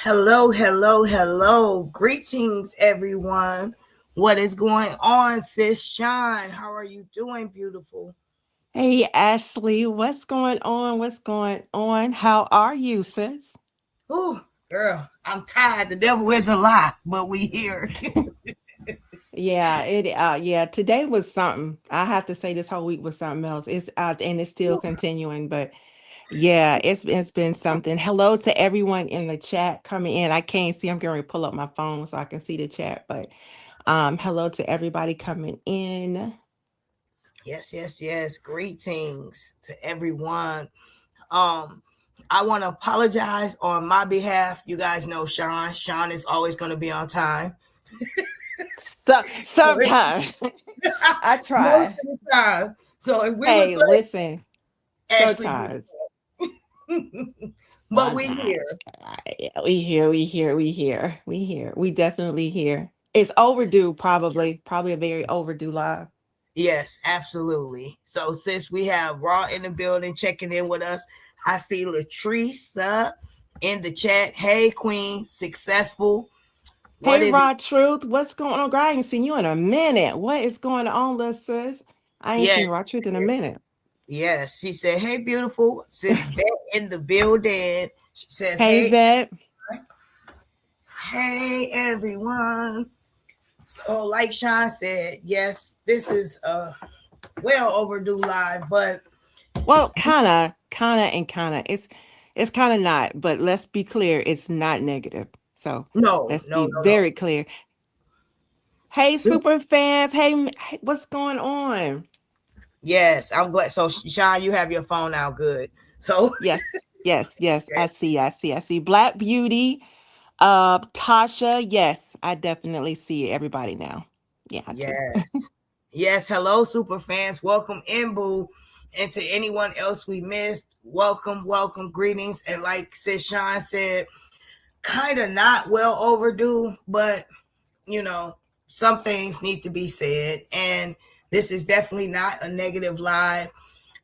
Hello, hello, hello. Greetings, everyone. What is going on, sis Sean? How are you doing, beautiful? Hey Ashley, what's going on? What's going on? How are you, sis? Ooh, girl, I'm tired. The devil is a lie, but we here. Yeah, today was something. I have to say this whole week was something else. It's and it's still continuing, but yeah, it's been something. Hello to everyone in the chat coming in. I can't see, I'm going to pull up my phone so I can see the chat, but hello to everybody coming in. Yes, yes, yes. Greetings to everyone. Um, I want to apologize on my behalf. You guys know Sean. Sean is always going to be on time. So sometimes I Most try. of the time. So if we was Hey, like listen, Ashley, sometimes. but we here. Sometimes. Yeah, we here. We definitely here. It's overdue, probably a very overdue live. Yes, absolutely. So since we have Raw in the building checking in with us, I see Latrice in the chat. Hey, Queen, successful. What Hey, is it? Raw Truth, what's going on? Girl, I ain't seen you in a minute. What is going on, little sis? I ain't Yes, seen Raw Truth in a minute. yes. She said, "Hey, beautiful." Sis Vet in the building. She says, Hey, "Hey, Vet. hey, everyone." So, like Sean said, yes, this is a well overdue live, but Well, kinda. It's kind of not, but let's be clear, it's not negative. So no, let's no, be no, no. very clear. Hey, So, super fans. Hey, what's going on? yes, I'm glad. So, Sean, you have your phone now. Good. So, Yes. I see. Black Beauty, Tasha. Yes, I definitely see everybody now. Yeah, I do. yes. Yes. Hello, super fans. Welcome in, boo. And to anyone else we missed, welcome, welcome, greetings. And like Sis Sean said, kind of not well overdue, but you know, some things need to be said. And this is definitely not a negative live.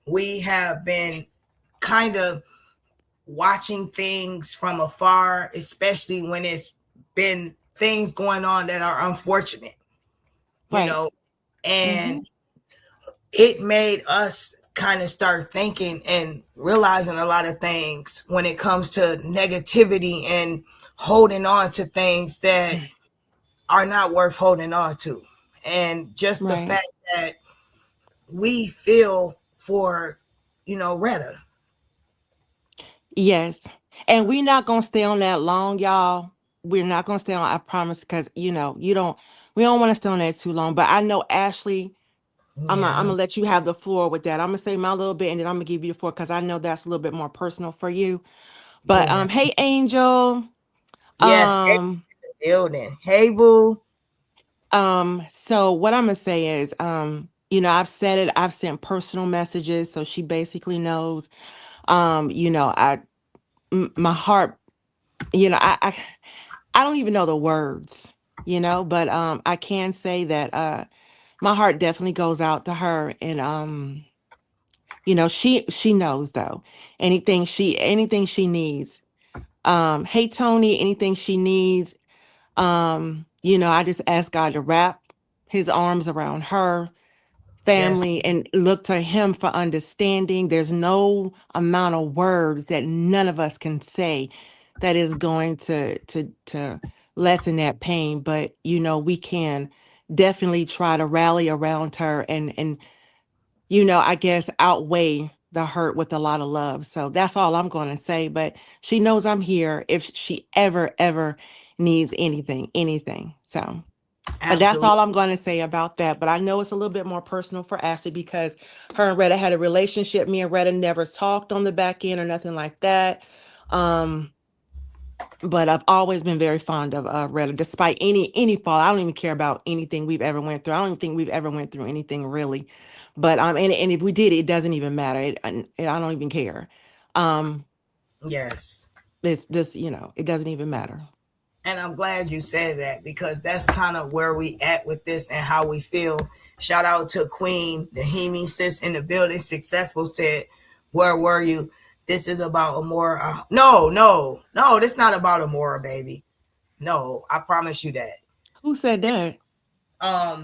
We have been kind of watching things from afar, especially when it's been things going on that are unfortunate, you Right. know, and Mm-hmm. it made us kind of start thinking and realizing a lot of things when it comes to negativity and holding on to things that are not worth holding on to. And just the Right. fact that we feel for, Retta. Yes. And we're not gonna stay on that long, y'all. We're not gonna stay on, I promise, because we don't want to stay on that too long. But I know Ashley, I'm Yeah, gonna let you have the floor with that. I'm gonna say my little bit and then I'm gonna give you the floor because I know that's a little bit more personal for you. But yeah. hey Angel. Yes, Um, building. Hey, boo. so what I'm gonna say is, I've said it, I've sent personal messages, so she basically knows. My heart, I don't even know the words, but I can say that my heart definitely goes out to her, and she knows though. Anything she needs. Hey Tony, anything she needs, I just ask God to wrap his arms around her Yes, family and look to him for understanding. There's no amount of words that none of us can say that is going to lessen that pain, but we can definitely try to rally around her and I guess outweigh the hurt with a lot of love. So that's all I'm going to say, but she knows I'm here if she ever needs anything. So but that's absolutely. all I'm going to say about that. But I know it's a little bit more personal for Ashley because her and Retta had a relationship. Me and Retta never talked on the back end or nothing like that. Um, but I've always been very fond of Retta, despite any fault. I don't even care about anything we've ever went through. I don't even think we've ever went through anything really. But and if we did, it doesn't even matter. I don't even care. Um, Yes. this it doesn't even matter. And I'm glad you said that because that's kind of where we at with this and how we feel. Shout out to Queen Nahimi sis in the building. Successful said, "Where were you? This is about Amora." No, no, no. This not about Amora, baby. No, I promise you that. Who said that?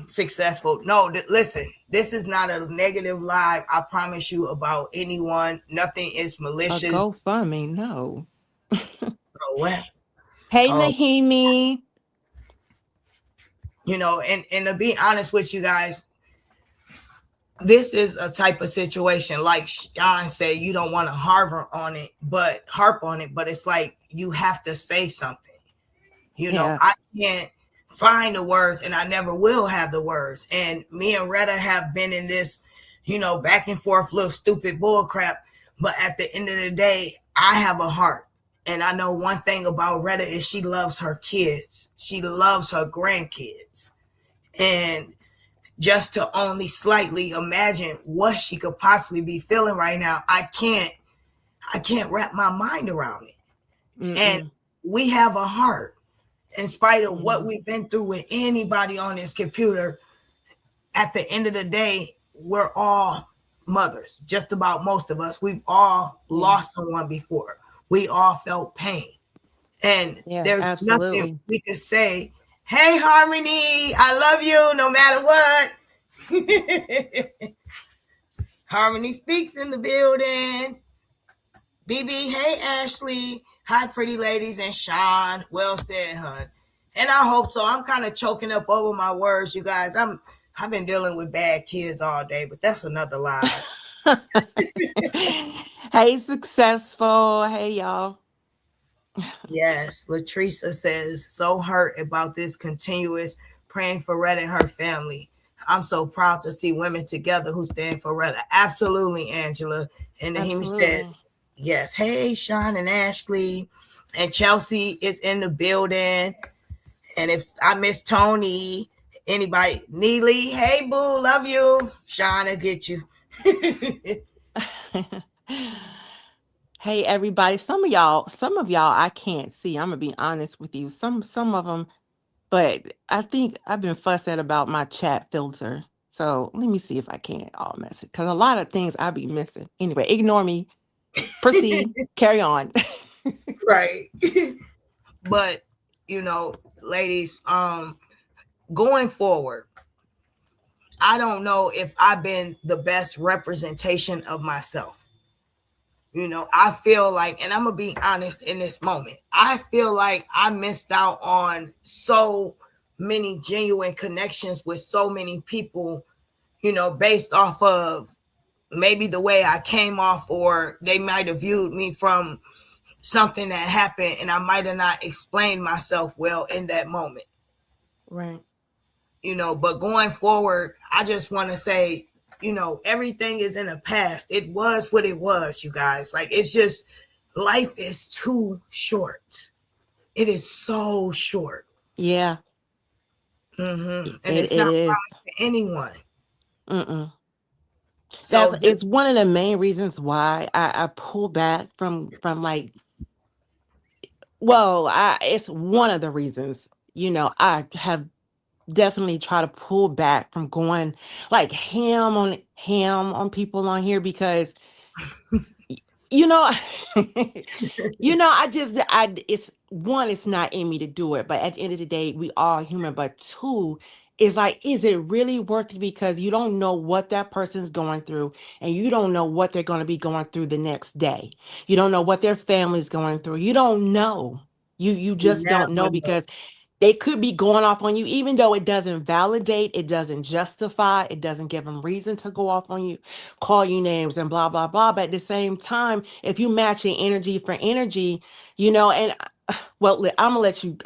Successful. No, listen. This is not a negative live. I promise you about anyone. Nothing is A malicious. GoFundMe? No. Oh, what? Hey, Oh, Nahimi. and to be honest with you guys, this is a type of situation like Sean said, you don't want to harp on it, but it's like you have to say something. Yeah. I can't find the words and I never will have the words. And me and Retta have been in this, back and forth little stupid bull crap. But at the end of the day, I have a heart. And I know one thing about Retta is she loves her kids. She loves her grandkids. And just to only slightly imagine what she could possibly be feeling right now, I can't wrap my mind around it. And Mm-mm. we have a heart. In spite of what Mhm. we've been through with anybody on this computer, at the end of the day, we're all mothers. Just about most of us. We've all Yeah. lost someone before. We all felt pain. And Yeah, there's nothing absolutely. we could say, hey, Harmony, I love you no matter what. Harmony speaks in the building. BB, hey, Ashley. Hi, pretty ladies, and Sean. Well said, hun. And I hope so. I'm kind of choking up over my words, you guys. I've been dealing with bad kids all day, but that's another live. Hey, successful. Hey, y'all. Yes, Latricia says, so hurt about this continuous praying for Retta and her family. I'm so proud to see women together who stand for Retta. Absolutely, Angela. And Nahimi Absolutely. says, yes. Hey, Sean and Ashley. And Chelsea is in the building. And if I miss Tony, anybody, Neely, hey, boo, love you. Sean, I'll get you. Hey, everybody. Some of y'all I can't see. I'm gonna be honest with you. Some of them, but I think I've been fussed at about my chat filter. So let me see if I can all mess it. Because a lot of things I be missing. Anyway, ignore me. Proceed. Carry on. Right. But, ladies, going forward, I don't know if I've been the best representation of myself. I feel like, and I'm going to be honest in this moment, I feel like I missed out on so many genuine connections with so many people, based off of maybe the way I came off, or they might have viewed me from something that happened, and I might have not explained myself well in that moment. Right. But going forward, I just want to say, everything is in the past. It was what it was, you guys. Like, it's just, life is too short. It is so short. Yeah. And It it's not is. promised to anyone. Mm-mm. So That's just, it's one of the main reasons why I pull back from like, well, it's one of the reasons, I have definitely try to pull back from going like ham on people on here because you know I it's one, it's not in me to do it, but at the end of the day we all human. But two, is like, is it really worth it? Because you don't know what that person's going through, and you don't know what they're going to be going through the next day. You don't know what their family's going through. You don't know. You you just don't never know, know. because they could be going off on you, even though it doesn't validate, it doesn't justify, it doesn't give them reason to go off on you, call you names and blah, blah, blah. But at the same time, if you matching energy for energy, and well, I'm gonna let you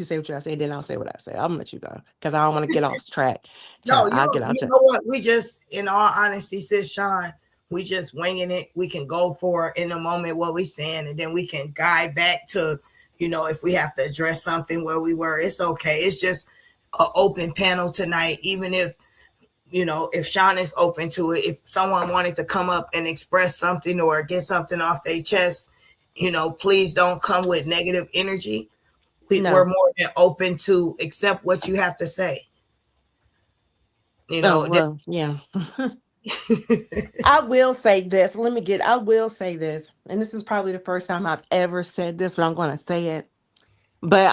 say what you say, then I'll say what I say. I'm gonna let you go because I don't want to get off track. No, Child, I'll get off you track. know what? We just, in all honesty, sis Sean, we just winging it. We can go for it in the moment what we saying, and then we can guide back to, if we have to address something where we were. It's okay. It's just an open panel tonight. Even if Sean is open to it, if someone wanted to come up and express something or get something off their chest, please don't come with negative energy. We're No. more than open to accept what you have to say. Oh, This. well, yeah. I will say this. I will say this. And this is probably the first time I've ever said this, but I'm going to say it. But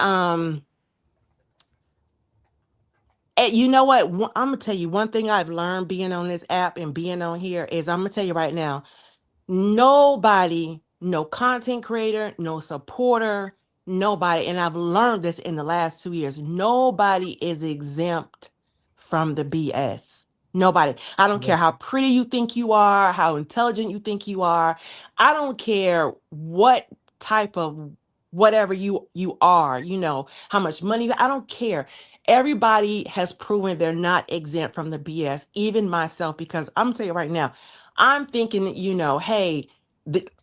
you know what? I'm gonna tell you one thing I've learned being on this app and being on here is, I'm gonna tell you right now, nobody, no content creator, no supporter, nobody, and I've learned this in the last 2 years, nobody is exempt from the BS. Nobody. I don't care how pretty you think you are, how intelligent you think you are. I don't care what type of whatever you are, how much money, I don't care. Everybody has proven they're not exempt from the BS, even myself, because I'm gonna tell you right now, I'm thinking, hey,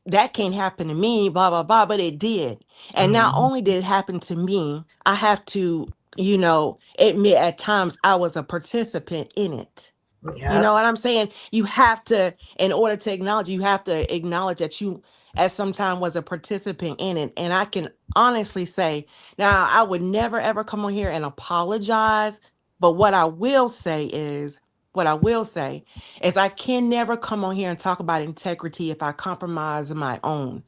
that can't happen to me, blah, blah, blah, but it did. And not Mhm. only did it happen to me, I have to, admit at times I was a participant in it. You know Yep. what I'm saying? You have to, in order to acknowledge, you have to acknowledge that you at some time was a participant in it. And I can honestly say, now I would never ever come on here and apologize. But what I will say is I can never come on here and talk about integrity if I compromise my own.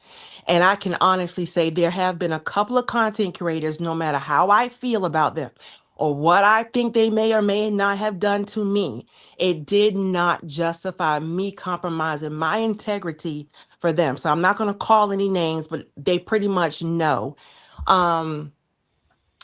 And I can honestly say there have been a couple of content creators, no matter how I feel about them or what I think they may or may not have done to me, it did not justify me compromising my integrity for them. So I'm not going to call any names, but they pretty much know. Um,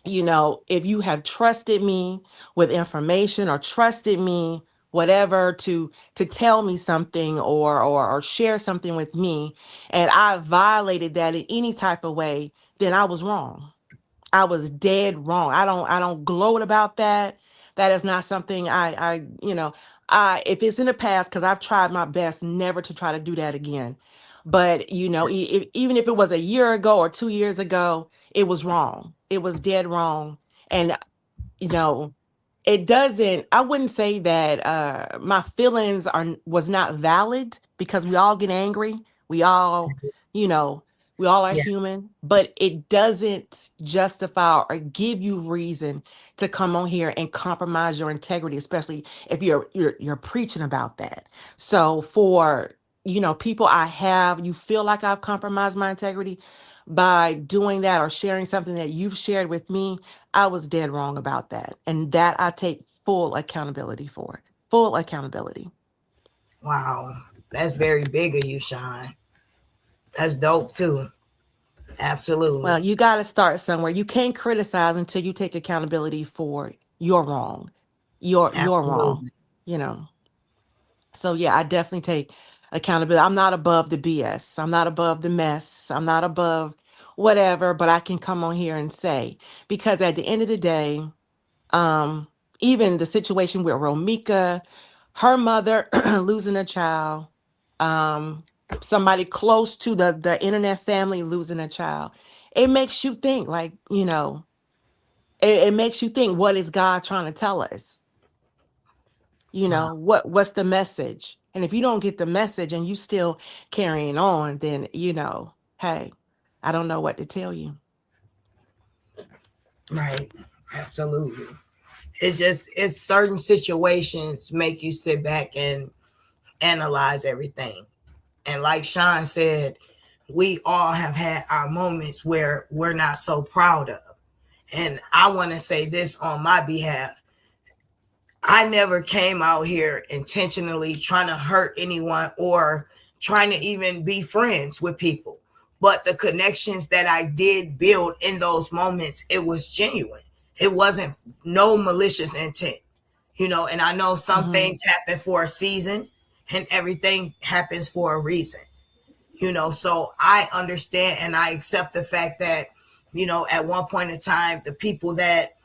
if you have trusted me with information or trusted me whatever to tell me something or share something with me, and I violated that in any type of way, then I was wrong. I was dead wrong. I don't gloat about that. That is not something I if it's in the past, because I've tried my best never to try to do that again. But even if it was a year ago or 2 years ago, it was wrong. It was dead wrong. And you know, I wouldn't say that my feelings was not valid, because we all get angry. We all, you know, we all are Yeah. human, but it doesn't justify or give you reason to come on here and compromise your integrity, especially if you're preaching about that. So for people you feel like I've compromised my integrity by doing that or sharing something that you've shared with me, I was dead wrong about that. And that I take full accountability for. Full accountability. Wow. That's very big of you, Sean. That's dope too. Well, Absolutely. you got to start somewhere. You can't criticize until you take accountability for you're wrong. You're wrong, Absolutely. you know. So yeah, I definitely take accountability. I'm not above the BS. I'm not above the mess. I'm not above whatever, but I can come on here and say, because at the end of the day, um, even the situation with Romika, her mother losing a child, um, somebody close to the internet family losing a child, it makes you think, like, it makes you think, what is God trying to tell us? Wow. What's the message? And if you don't get the message and you still carrying on, then hey, I don't know what to tell you. Right. Absolutely. It's certain situations make you sit back and analyze everything. And like Sean said, we all have had our moments where we're not so proud of. And I want to say this on my behalf. I never came out here intentionally trying to hurt anyone or trying to even be friends with people. But the connections that I did build in those moments, it was genuine. It wasn't no malicious intent, and I know some Hmm. things happen for a season and everything happens for a reason, so I understand and I accept the fact that, at one point in time, the people that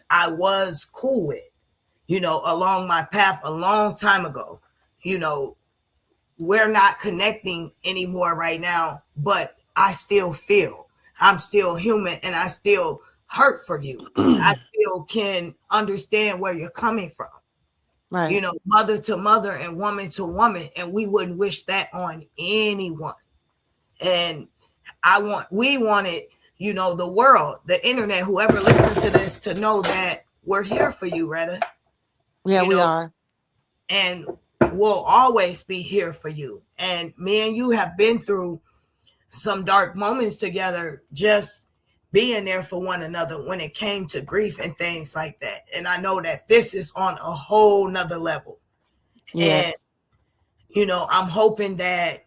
I was cool with, along my path a long time ago, you know, we're not connecting anymore right now, but I still feel I'm still human and I still hurt for you. I still can understand where you're coming from, Right. mother to mother and woman to woman. And we wouldn't wish that on anyone. And we wanted, the world, the internet, whoever listens to this to know that we're here for you, Retta, Yeah, you we know, are. and we'll always be here for you. And me and you have been through some dark moments together, just being there for one another when it came to grief and things like that. And I know that this is on a whole nother level. And, Yes. I'm hoping that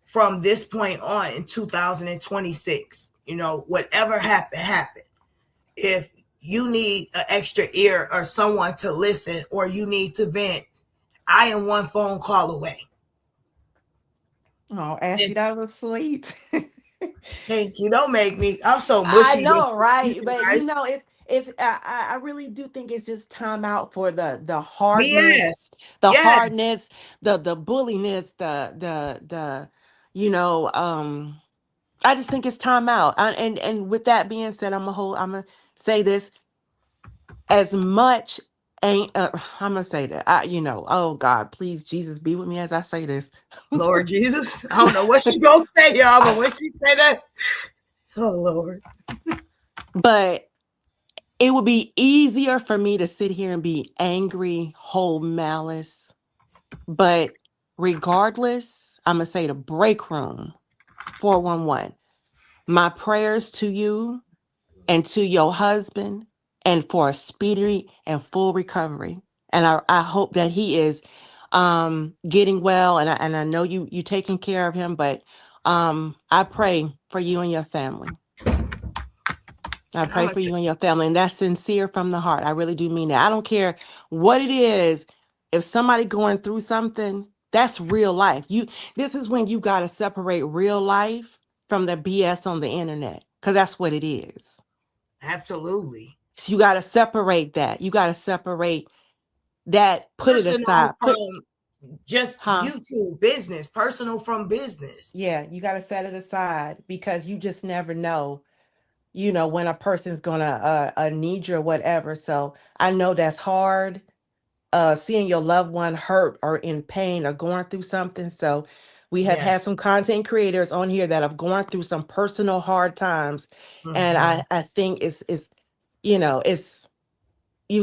from this point on in 2026, whatever happened. If you need an extra ear or someone to listen or you need to vent, I am one phone call away. Oh, Ashley, And that was sweet. thank you. Don't make me. I'm so I mushy know, with right? you But guys. I really do think it's just time out for the BS. hardness, the Yes. hardness, the bulliness, the you know, I just think it's time out. And with that being said, I'm gonna say this, as much ain't I'm gonna say that. Oh God, please Jesus be with me as I say this. Lord Jesus. I don't know what she gonna say, y'all, but when she say that, oh Lord. But it would be easier for me to sit here and be angry, hold malice. But regardless, I'm going to say the break room 411. My prayers to you and to your husband, and for a speedy and full recovery. And I hope that he is getting well, and I know you taking care of him, but I pray for you and your family. I I'm pray gonna for you and your family, and that's sincere from the heart. I really do mean that. I don't care what it is. If somebody going through something, that's real life. This is when you got to separate real life from the BS on the internet, because that's what it is. absolutely. So you got to separate that. You got to separate that. Put it Personal aside. from just Huh? YouTube business, personal from business. Yeah, you got to set it aside, because you just never know, when a person's gonna need you or whatever. So I know that's hard, seeing your loved one hurt or in pain or going through something. So we have had Yes. some content creators on here that have gone through some personal hard times. And Mm-hmm. I think it's you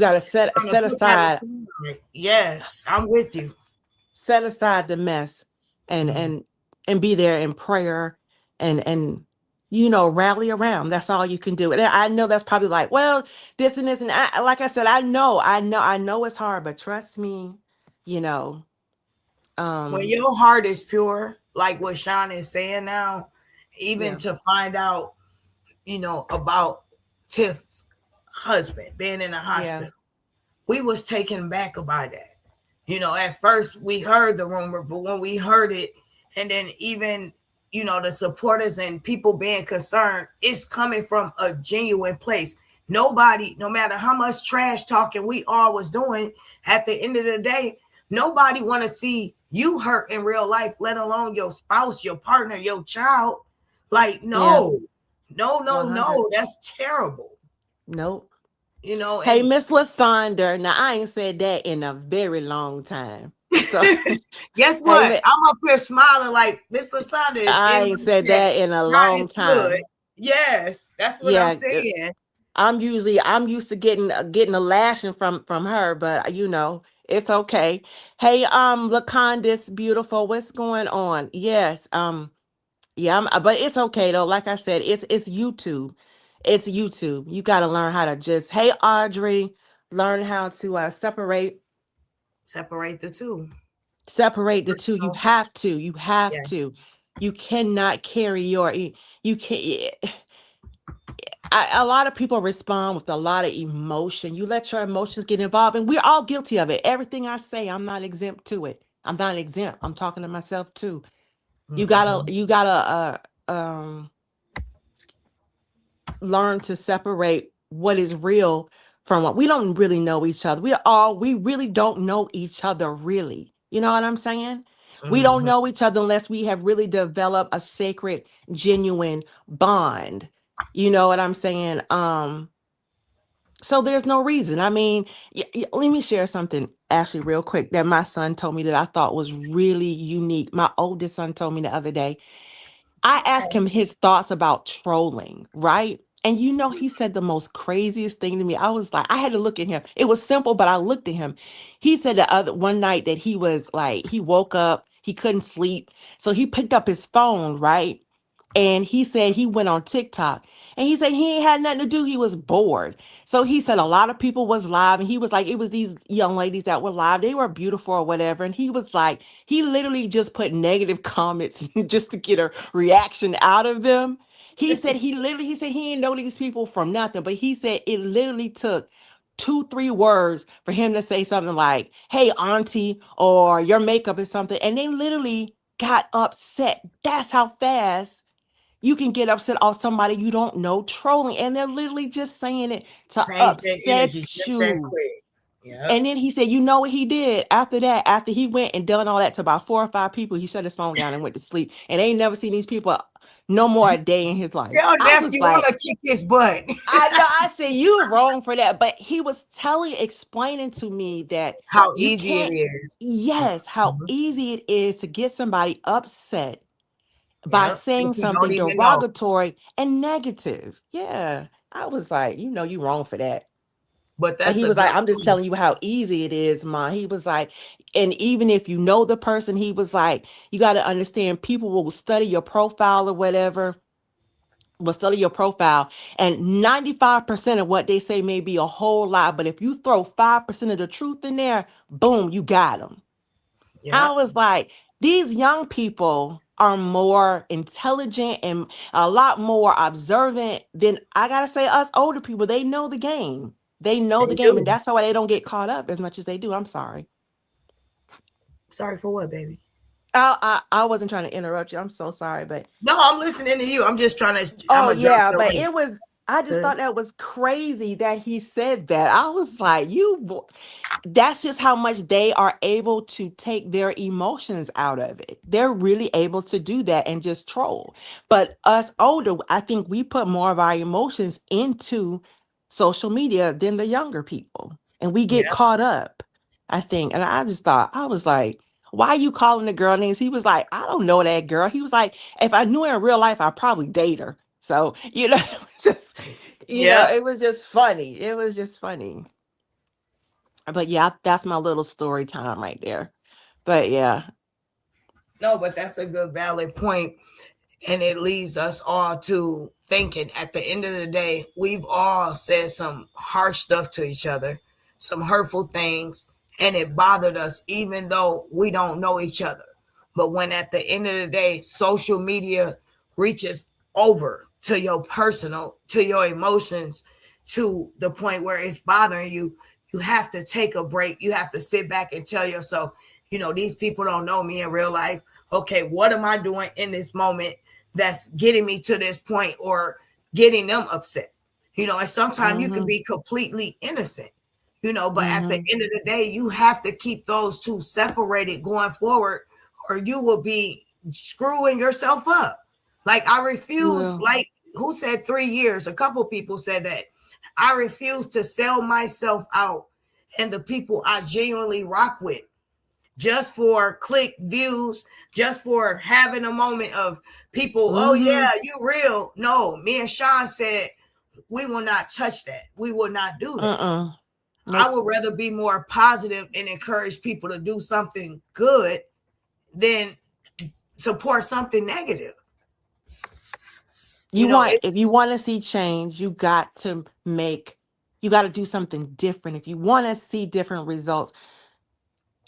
got to Trying to put that aside. Yes, I'm with you. set aside the mess, and Mhm. and be there in prayer, and rally around. That's all you can do. And I know that's probably like, well, this and this, and like I said, I know it's hard, but trust me, you know When um your heart is pure, like what Sean is saying now, even yeah, to find out, about Tiff's husband being in the yeah, hospital, we was taken back by that. At first we heard the rumor, but when we heard it, and then even, the supporters and people being concerned, it's coming from a genuine place. Nobody, no matter how much trash talking we all was doing, at the end of the day, nobody want to see you hurt in real life, let alone your spouse, your partner, your child. Like, Yeah. no, no, no, 100. no. That's terrible. Nope. Hey, And Miss Lasonder. Now I ain't said that in a very long time. So guess hey, what? I'm up here smiling like Miss Lasanda is I in ain't my said chat. that in a God long is good. time. Yes, that's what I'm Yeah, saying. I'm used to getting a lashing from her, but it's okay. Hey, Lacondas, beautiful. What's going on? Yes, yeah, but it's okay though. Like I said, it's YouTube. It's YouTube. You got to learn how to just. Hey, Audrey, learn how to Separate the two. separate the two. You Personal. have to. You have Yeah. to. You cannot carry you can. A lot of people respond with a lot of emotion. You let your emotions get involved, and we're all guilty of it. Everything I say, I'm not exempt to it. I'm not exempt. I'm talking to myself too. Mm-hmm. You gotta learn to separate what is real from what we don't really know each other. We really don't know each other really. You know what I'm saying? We don't Mm-hmm. know each other unless we have really developed a sacred, genuine bond. You know what I'm saying? So there's no reason. I mean, let me share something actually real quick that my son told me that I thought was really unique. My oldest son told me the other day. I asked him his thoughts about trolling, right? And he said the most craziest thing to me. I was like, I had to look at him. It was simple, but I looked at him. He said the other one night that he was like, he woke up, he couldn't sleep. So he picked up his phone, right? And he said he went on TikTok and he said he ain't had nothing to do. He was bored. So he said a lot of people was live and he was like, it was these young ladies that were live. They were beautiful or whatever. And he was like, he literally just put negative comments just to get a reaction out of them. He said he didn't know these people from nothing, but he said it literally took 2, 3 words for him to say something like, hey, auntie, or your makeup is something. And they literally got upset. That's how fast you can get upset off somebody you don't know trolling. And they're literally just saying it to Change their upset energy just that you. quick. Yep. And then he said, you know what he did after that? After he went and done all that to about 4 or 5 people, he shut his phone down and went to sleep. And ain't never seen these people no more a day in his life. Tell I was nephew I'm like, gonna kick his butt. I know. I said you wrong for that, but he was explaining to me that How you easy it can't. is. Yes, how Mhm. easy it is to get somebody upset by Yep. If saying you don't something even know. derogatory and negative. Yeah, I was like, you wrong for that. But And that's he a was good like, I'm just point. telling you how easy it is, Ma. He was like, and even if you know the person, he was like, you got to understand people will study your profile or whatever will study your profile, and 95% of what they say may be a whole lie, but if you throw 5% of the truth in there, boom, you got them. I Yep. was like, these young people are more intelligent and a lot more observant than, I gotta say, us older people. They know the game. They know They the game, and do. that's why they don't get caught up as much as they do. I'm sorry. Sorry for what, baby? I wasn't trying to interrupt you. I'm so sorry, but No, I'm listening to you. I'm just trying to. I'm oh gonna drop yeah, the but link. I just To, thought that was crazy that he said that. I was like, that's just how much they are able to take their emotions out of it. They're really able to do that and just troll. But us older, I think we put more of our emotions into social media than the younger people. And we get yeah. caught up, I think. And I just thought, I was like, why are you calling the girl names? He was like, I don't know that girl. He was like, if I knew her in real life, I'd probably date her. So, it was just, Yep. it was just funny. It was just funny. But yeah, that's my little story time right there. But yeah. No, but that's a good valid point. And it leads us all to thinking at the end of the day, we've all said some harsh stuff to each other, some hurtful things, and it bothered us even though we don't know each other. But when at the end of the day, social media reaches over to your personal, to your emotions, to the point where it's bothering you, you have to take a break. You have to sit back and tell yourself, these people don't know me in real life. Okay, what am I doing in this moment that's getting me to this point or getting them upset? And sometimes you can be completely innocent, but at the end of the day, you have to keep those two separated going forward, or you will be screwing yourself up. Like, I refuse, like, who said 3 years? A couple people said that. I refuse to sell myself out and the people I genuinely rock with just for click views, just for having a moment of people, oh yeah, you real. No, me and Sean said, we will not touch that. We will not do that. Nope. I would rather be more positive and encourage people to do something good than support something negative. If you want to see change, you got to do something different. If you want to see different results,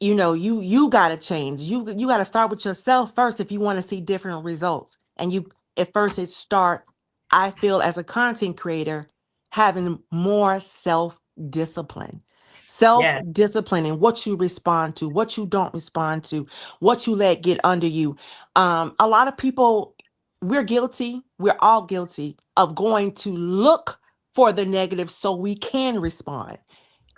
you got to change. You got to start with yourself first if you want to see different results. And at first it start, I feel, as a content creator, having more self-discipline. Self-discipline in what you respond to, what you don't respond to, what you let get under you. A lot of people, we're guilty. We're all guilty of going to look for the negative so we can respond.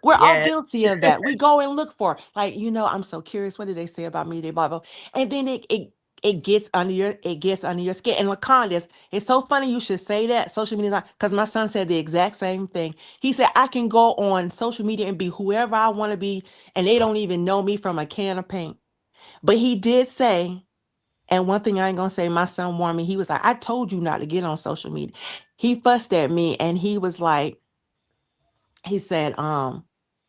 We're all guilty of that. We go and look for, like, I'm so curious. What did they say about me? They blah, blah. And then it gets under your skin. And Laconda, it's so funny you should say that. Social media, because my son said the exact same thing. He said, I can go on social media and be whoever I want to be, and they don't even know me from a can of paint. But he did say, and one thing I ain't gonna say, my son warned me. He was like, I told you not to get on social media. He fussed at me, and he was like, he said,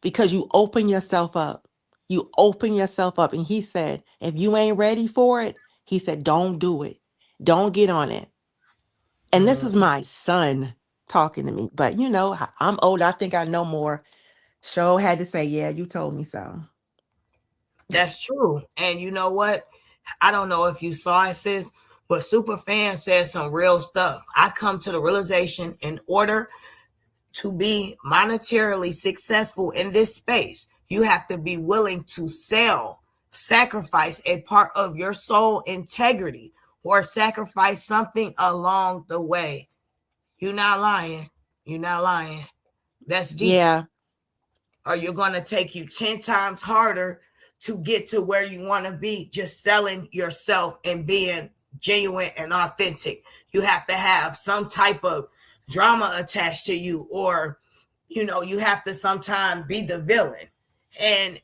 because you open yourself up. And he said, if you ain't ready for it, he said, don't do it. Don't get on it. And this is my son talking to me. But I'm old. I think I know more. Show had to say, yeah, you told me so. That's true. And you know what? I don't know if you saw it, sis, but Superfan said some real stuff. I come to the realization, in order to be monetarily successful in this space, you have to be willing to sacrifice a part of your soul integrity, or sacrifice something along the way. You're not lying. That's deep. Yeah. Or you're going to take you 10 times harder to get to where you want to be, just selling yourself and being genuine and authentic. You have to have some type of drama attached to you, or you have to sometimes be the villain. And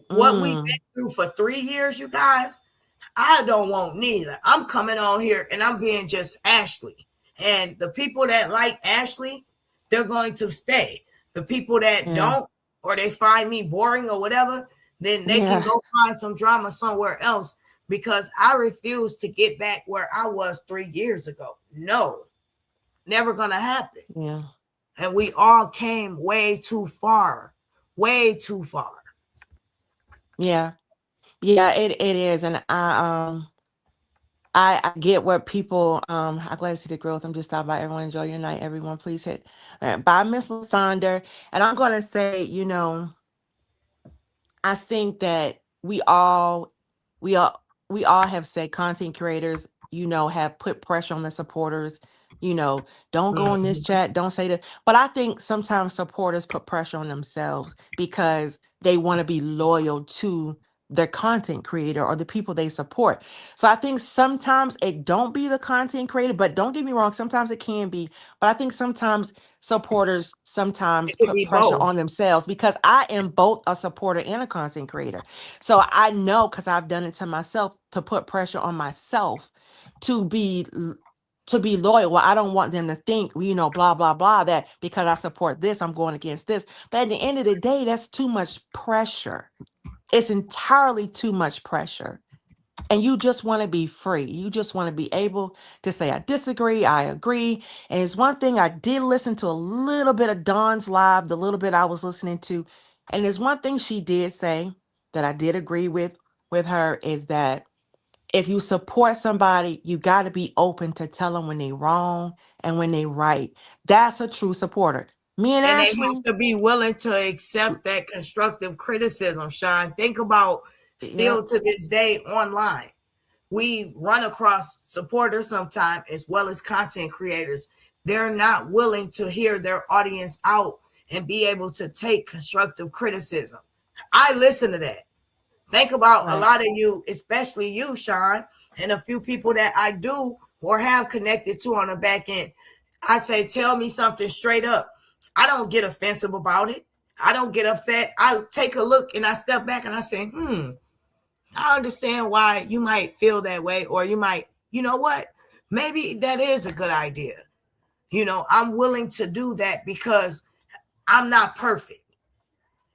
what we've been through for 3 years, you guys, I don't want neither. I'm coming on here and I'm being just Ashley, and the people that like Ashley, they're going to stay. The people that don't, or they find me boring or whatever, then they can go find some drama somewhere else, because I refuse to get back where I was 3 years ago. No, never gonna happen. Yeah. And we all came way too far. Yeah. It is. And I get what people, I'm glad to see the growth. I'm just stopping by. Everyone enjoy your night. Everyone, please hit by Miss Lasonder. And I'm going to say, I think that we all have said, content creators, have put pressure on the supporters, don't go in this chat, don't say that. But I think sometimes supporters put pressure on themselves because they want to be loyal to their content creator or the people they support. So I think sometimes it don't be the content creator, but don't get me wrong, sometimes it can be. But I think sometimes supporters put pressure on themselves, because I am both a supporter and a content creator. So I know, because I've done it to myself, to put pressure on myself to be loyal. Well, I don't want them to think, blah, blah, blah, that because I support this, I'm going against this. But at the end of the day, that's too much pressure. It's entirely too much pressure. And you just want to be free. You just want to be able to say, I disagree, I agree. And it's one thing, I did listen to a little bit of Dawn's live, the little bit I was listening to. And there's one thing she did say that I did agree with her, is that if you support somebody, you got to be open to tell them when they're wrong and when they're right. That's a true supporter. Me and And they have Ashley. to be willing to accept that constructive criticism, Sean. Think about still Yep. to this day online. We run across supporters sometimes as well as content creators. They're not willing to hear their audience out and be able to take constructive criticism. I listen to that. Think about a Right. lot of you, especially you, Sean, and a few people that I do or have connected to on the back end. I say, tell me something straight up. I don't get offensive about it. I don't get upset. I take a look and I step back and I say, I understand why you might feel that way, or you might, you know what? Maybe that is a good idea. I'm willing to do that because I'm not perfect.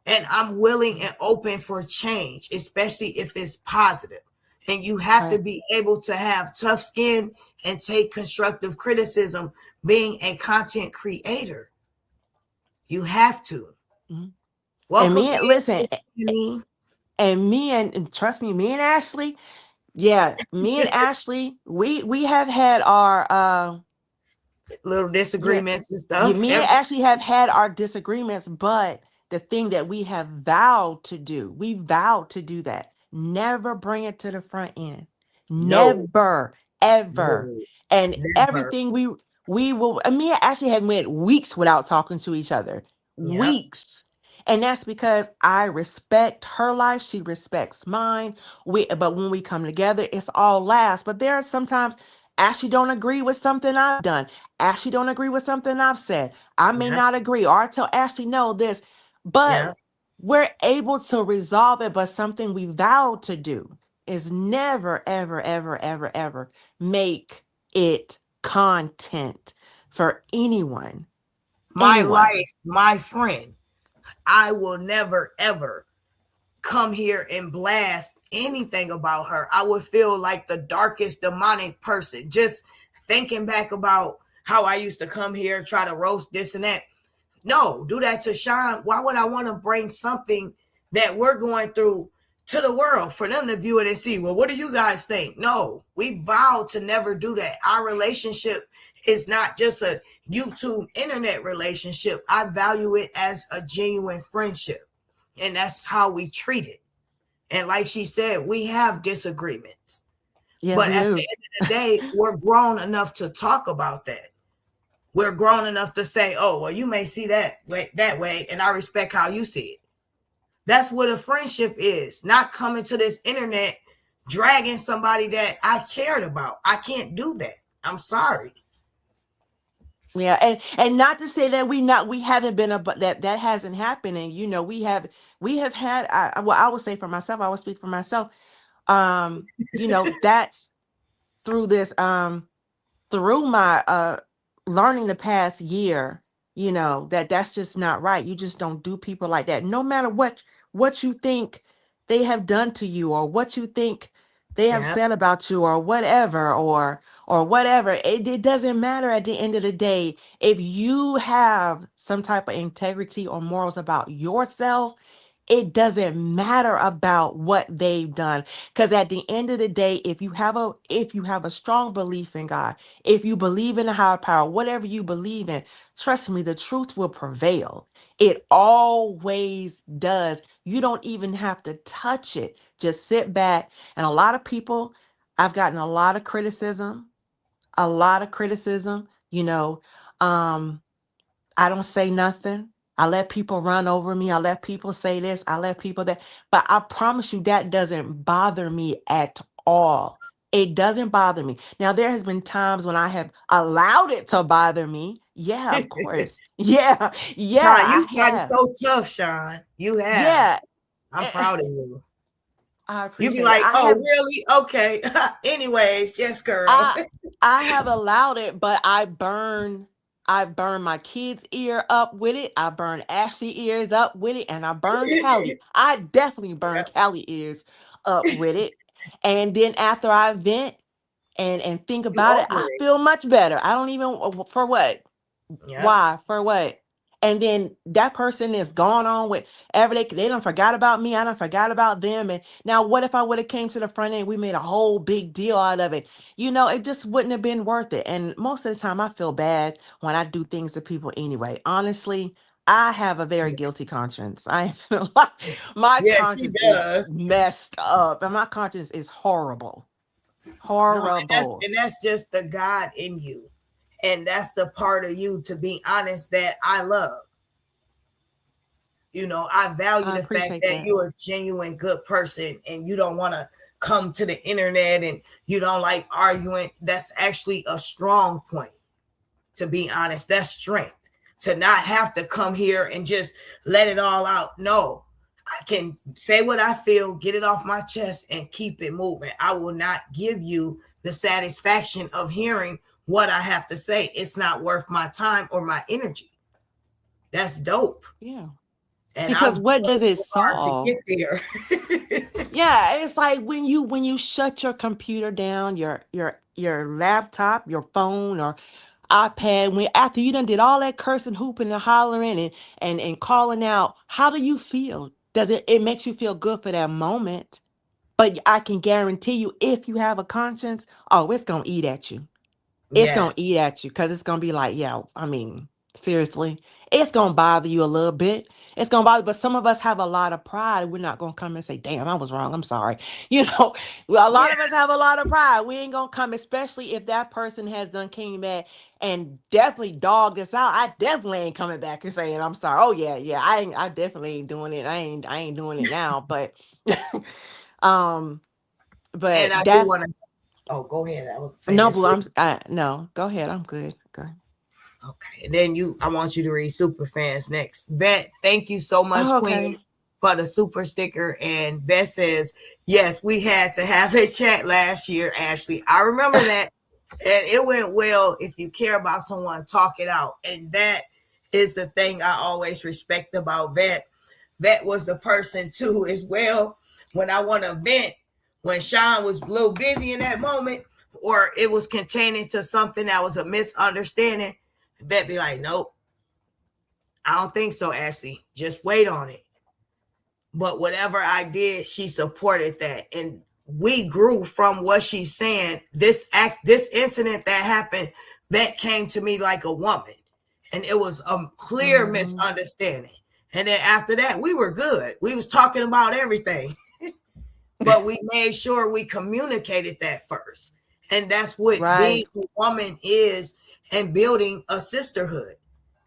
And I'm willing and open for change, especially if it's positive. And you have to Right. be able to have tough skin and take constructive criticism being a content creator. You have to. Mhm. And Welcome me, in, listen, Miss Annie. and me and trust me, me and Ashley, yeah, me and Ashley, we have had our Little yeah, disagreements and yeah, stuff. me and Ashley have had our disagreements, but the thing that we have vowed to do, we vowed to do that. Never bring it to the front end. No, Never, ever. no, And never. everything we will, and me and Ashley have went weeks without talking to each other. Yep, Weeks. And that's because I respect her life. She respects mine. But when we come together, it's all laughs. But there are sometimes Ashley don't agree with something I've done. Ashley don't agree with something I've said. I may yep, not agree, or I tell Ashley no this, but yep. we're able to resolve it. But something we vowed to do is never, ever, ever, ever, ever make it content for anyone. My Anyone. life, my friend. I will never, ever come here and blast anything about her. I would feel like the darkest demonic person. Just thinking back about how I used to come here, try to roast this and that. No, do that to Sean. Why would I want to bring something that we're going through to the world for them to view it and see? Well, what do you guys think? No, we vowed to never do that. Our relationship is not just a YouTube internet relationship. I value it as a genuine friendship. And that's how we treat it. And like she said, we have disagreements. Yeah, But we at the do. end of the day, we're grown enough to talk about that. We're grown enough to say, oh, well, you may see that way, and I respect how you see it. That's what a friendship is, not coming to this internet dragging somebody that I cared about. I can't do that. I'm sorry. Yeah, and not to say that we haven't been a but that hasn't happened, and we have had well, I will say for myself, I will speak for myself. That's through this through my learning the past year, that's just not right. You just don't do people like that, no matter what you think they have done to you, or what you think they have Yeah. said about you, or whatever, or whatever. It doesn't matter at the end of the day. If you have some type of integrity or morals about yourself, it doesn't matter about what they've done, because at the end of the day, if you have a strong belief in God, if you believe in a higher power, whatever you believe in, trust me, the truth will prevail. It always does. You don't even have to touch it. Just sit back. And a lot of people, I've gotten a lot of criticism, a lot of criticism, um, I don't say nothing. I let people run over me. I let people say this. I let people that. But I promise you that doesn't bother me at all. It doesn't bother me. Now, there has been times when I have allowed it to bother me. Yeah, of course. Yeah, yeah, Sean, I you've gotten have. so tough, Sean. You have. Yeah, I'm eh, proud of you. I You be appreciate it. like, oh, really? Okay. Anyways, yes, girl. I I have allowed it, but I burn my kids' ear up with it. I burn Ashley ears up with it, and I burn Callie. I definitely burn Yep. Callie ears up with it. And then after I vent and think You about it, over I it. feel much better. I don't even for what? Yep. Why? For what? And then that person is gone on with they don't forgot about me. I don't forgot about them. And now what if I would have came to the front end? We made a whole big deal out of it. It just wouldn't have been worth it. And most of the time I feel bad when I do things to people anyway. Honestly, I have a very guilty conscience. I feel like my Yeah, she conscience is does. messed up and my conscience is horrible. No, and that's Horrible. and that's just the God in you. And that's the part of you, to be honest, that I love. I value I the fact appreciate that that. you're a genuine good person and you don't want to come to the internet and you don't like arguing. That's actually a strong point, to be honest. That's strength, to not have to come here and just let it all out. No, I can say what I feel, get it off my chest, and keep it moving. I will not give you the satisfaction of hearing what I have to say. It's not worth my time or my energy. That's dope. Yeah. And Because I've what worked does it so hard to solve? get there. Yeah, it's like when you shut your computer down, your laptop, your phone or iPad, when after you done did all that cursing, hooping and hollering and calling out, how do you feel? Does it makes you feel good for that moment? But I can guarantee you, if you have a conscience, oh, it's gonna eat at you. It's gonna Yes. eat at you because it's gonna be like, yeah, I mean, seriously, it's gonna bother you a little bit. It's gonna bother, but some of us have a lot of pride. We're not gonna come and say, damn, I was wrong. I'm sorry. You know, well, a Yeah. lot of us have a lot of pride. We ain't gonna come, especially if that person has done came back and definitely dogged us out. I definitely ain't coming back and saying, I'm sorry. Oh yeah, yeah. I definitely ain't doing it. I ain't doing it now. But um, And but I do that's want to. Oh, go ahead. I will say no, this. but no, go ahead. I'm good. Go. Okay. And then I want you to read super fans next. Vet, thank you so much, Oh, Queen, okay. for the super sticker. And Vet says, yes, we had to have a chat last year, Ashley. I remember that. And it went well. If you care about someone, talk it out. And that is the thing I always respect about Vet. Vet was the person too, as well. When I want to vent, when Sean was a little busy in that moment, or it was containing to something that was a misunderstanding, Vet be like, nope, I don't think so, Ashley. Just wait on it. But whatever I did, she supported that. And we grew from what she's saying. This incident that happened, that came to me like a woman. And it was a clear Mhm. misunderstanding. And then after that, we were good. We was talking about everything. But we made sure we communicated that first. And that's what being Right. a woman is, and building a sisterhood.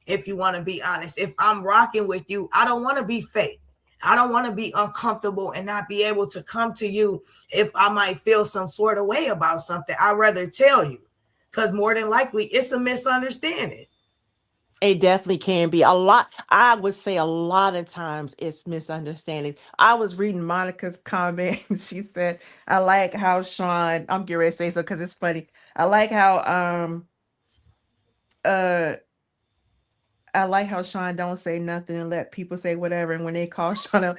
If you want to be honest, if I'm rocking with you, I don't want to be fake. I don't want to be uncomfortable and not be able to come to you if I might feel some sort of way about something. I'd rather tell you, because more than likely it's a misunderstanding. It definitely can be a lot. I would say a lot of times it's misunderstanding. I was reading Monica's comment. She said, I like how Sean, I'm getting ready to say so because it's funny. I like how uh I like how Sean don't say nothing and let people say whatever. And when they call Sean out,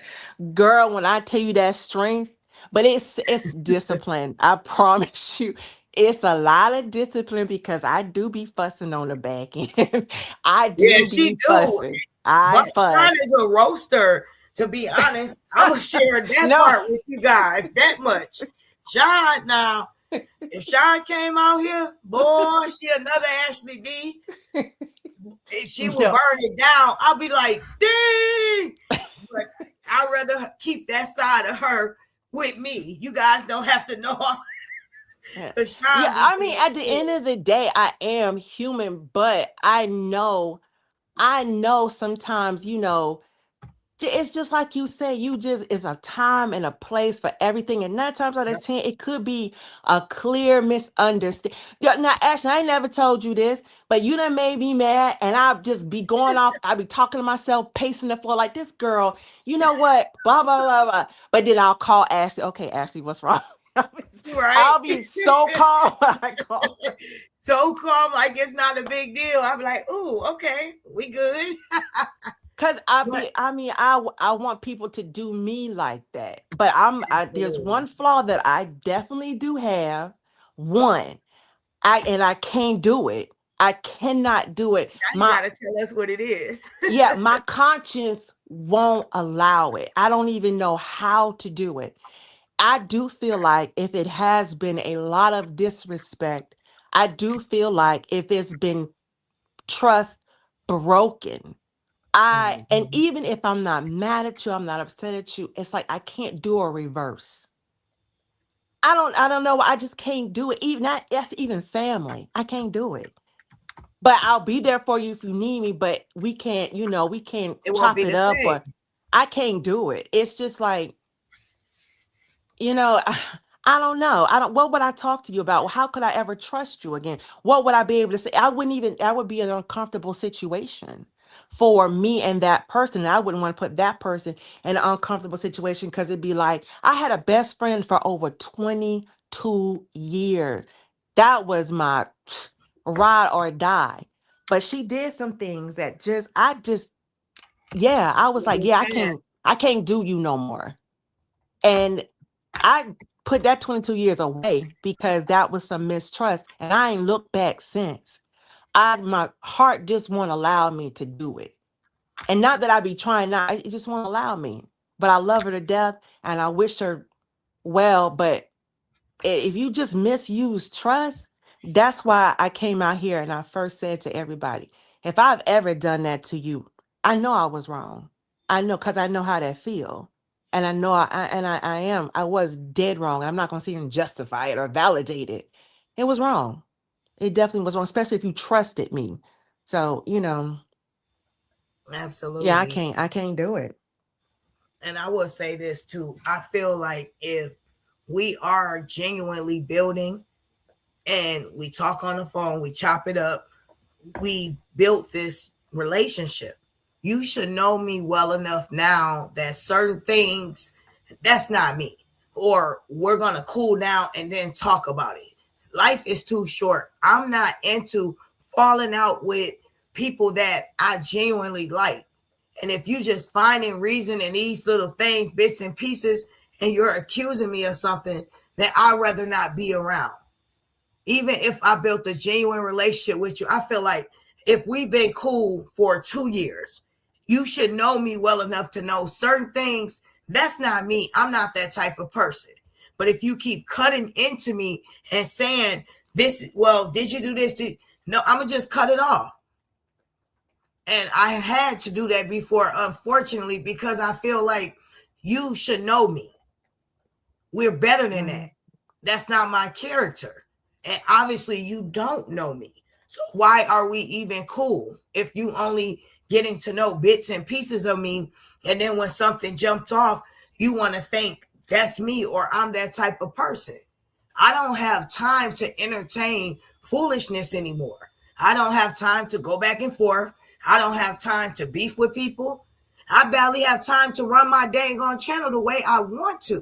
girl, when I tell you that strength, but it's discipline. I promise you. It's a lot of discipline because I do be fussing on the back end. I Yeah, do she be do. fussing. I Sean fuss. is a roaster, to be honest. I'm gonna share that No. part with you guys. That much. Sean, now, if Sean came out here, boy, she another Ashley D. She will No. burn it down. I'll be like, dang. But I'd rather keep that side of her with me. You guys don't have to know. Yeah, Because Yeah, Sean be I mean, doing at the end of the day, I am human, but I know sometimes, it's just like you say, you just it's a time and a place for everything. And 9 times out of 10, it could be a clear misunderstanding. Yeah, now, actually, I ain't never told you this, but you done made me mad, and I'll just be going off. I'll be talking to myself, pacing the floor like this girl, you know what? Blah, blah, blah, blah. But then I'll call Ashley. Okay, Ashley, what's wrong? right. I'll be so calm when I call her. So calm, like it's not a big deal. I'm like, ooh, okay, we good. Cause But I want people to do me like that. But there's absolutely. one flaw that I definitely do have. One, I can't do it. I cannot do it. Now you gotta tell us what it is. Yeah, my conscience won't allow it. I don't even know how to do it. I do feel like if it has been a lot of disrespect, I do feel like if it's been trust broken, and Mhm. even if I'm not mad at you, I'm not upset at you, it's like I can't do a reverse. I don't know. I just can't do it. Even not that's even family. I can't do it. But I'll be there for you if you need me, but we can't It won't chop be it the up, or same. I can't do it. It's just like, you know, I don't know. What would I talk to you about? How could I ever trust you again? What would I be able to say? That would be an uncomfortable situation for me and that person. And I wouldn't want to put that person in an uncomfortable situation because it'd be like, I had a best friend for over 22 years. That was my ride or die. But she did some things that yeah, I was like, yeah, Understand. I can't do you no more. And I put that 22 years away because that was some mistrust, and I ain't looked back since. My heart just won't allow me to do it. And not that I be trying not, it just won't allow me. But I love her to death and I wish her well. But if you just misuse trust, that's why I came out here and I first said to everybody, if I've ever done that to you, I know I was wrong. I know because I know how that feel. And I know I was dead wrong. I'm not gonna sit here and justify it or validate it. It was wrong. It definitely was wrong, especially if you trusted me. So, yeah, Absolutely. I can't do it. And I will say this too. I feel like if we are genuinely building and we talk on the phone, we chop it up, we built this relationship. You should know me well enough now that certain things, that's not me. Or we're going to cool down and then talk about it. Life is too short. I'm not into falling out with people that I genuinely like. And if you just finding reason in these little things, bits and pieces, and you're accusing me of something that I'd rather not be around. Even if I built a genuine relationship with you, I feel like if we've been cool for 2 years, you should know me well enough to know certain things. That's not me. I'm not that type of person. But if you keep cutting into me and saying this, well, did you do this? No, I'm gonna just cut it off. And I had to do that before, unfortunately, because I feel like you should know me. We're better than that. Mm. That's not my character. And obviously, you don't know me. So why are we even cool if you only getting to know bits and pieces of me? And then when something jumps off, you want to think that's me or I'm that type of person. I don't have time to entertain foolishness anymore. I don't have time to go back and forth. I don't have time to beef with people. I barely have time to run my dang on channel the way I want to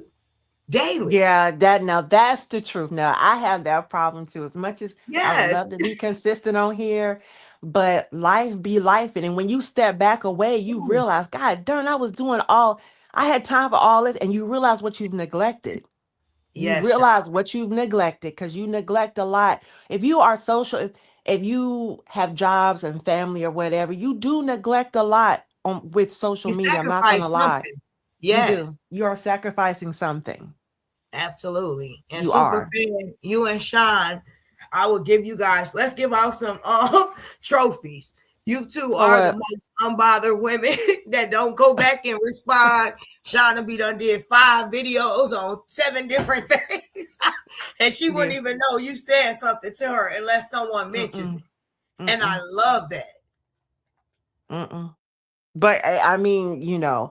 daily. Yeah, now that's the truth. Now I have that problem too. As much as I would Yes. love to be consistent on here, but life be life. And when you step back away, you Mm. realize, God darn, I had time for all this, and you realize what you've neglected. You Yes, Sean. realize what you've neglected because you neglect a lot. If you are social, if you have jobs and family or whatever, you do neglect a lot with social You media. I'm not gonna sacrifice lie. something. You do. Yes, You are sacrificing something. absolutely. And You super are. fan, you and Sean, I will give you guys, let's give out some trophies. You two For are the what? most unbothered women that don't go back and respond. Shauna B done did 5 videos on 7 different things. And she Yeah. wouldn't even know you said something to her unless someone mentions it. Mm-mm. And I Mm-mm. love that. Mm-mm. But I mean, and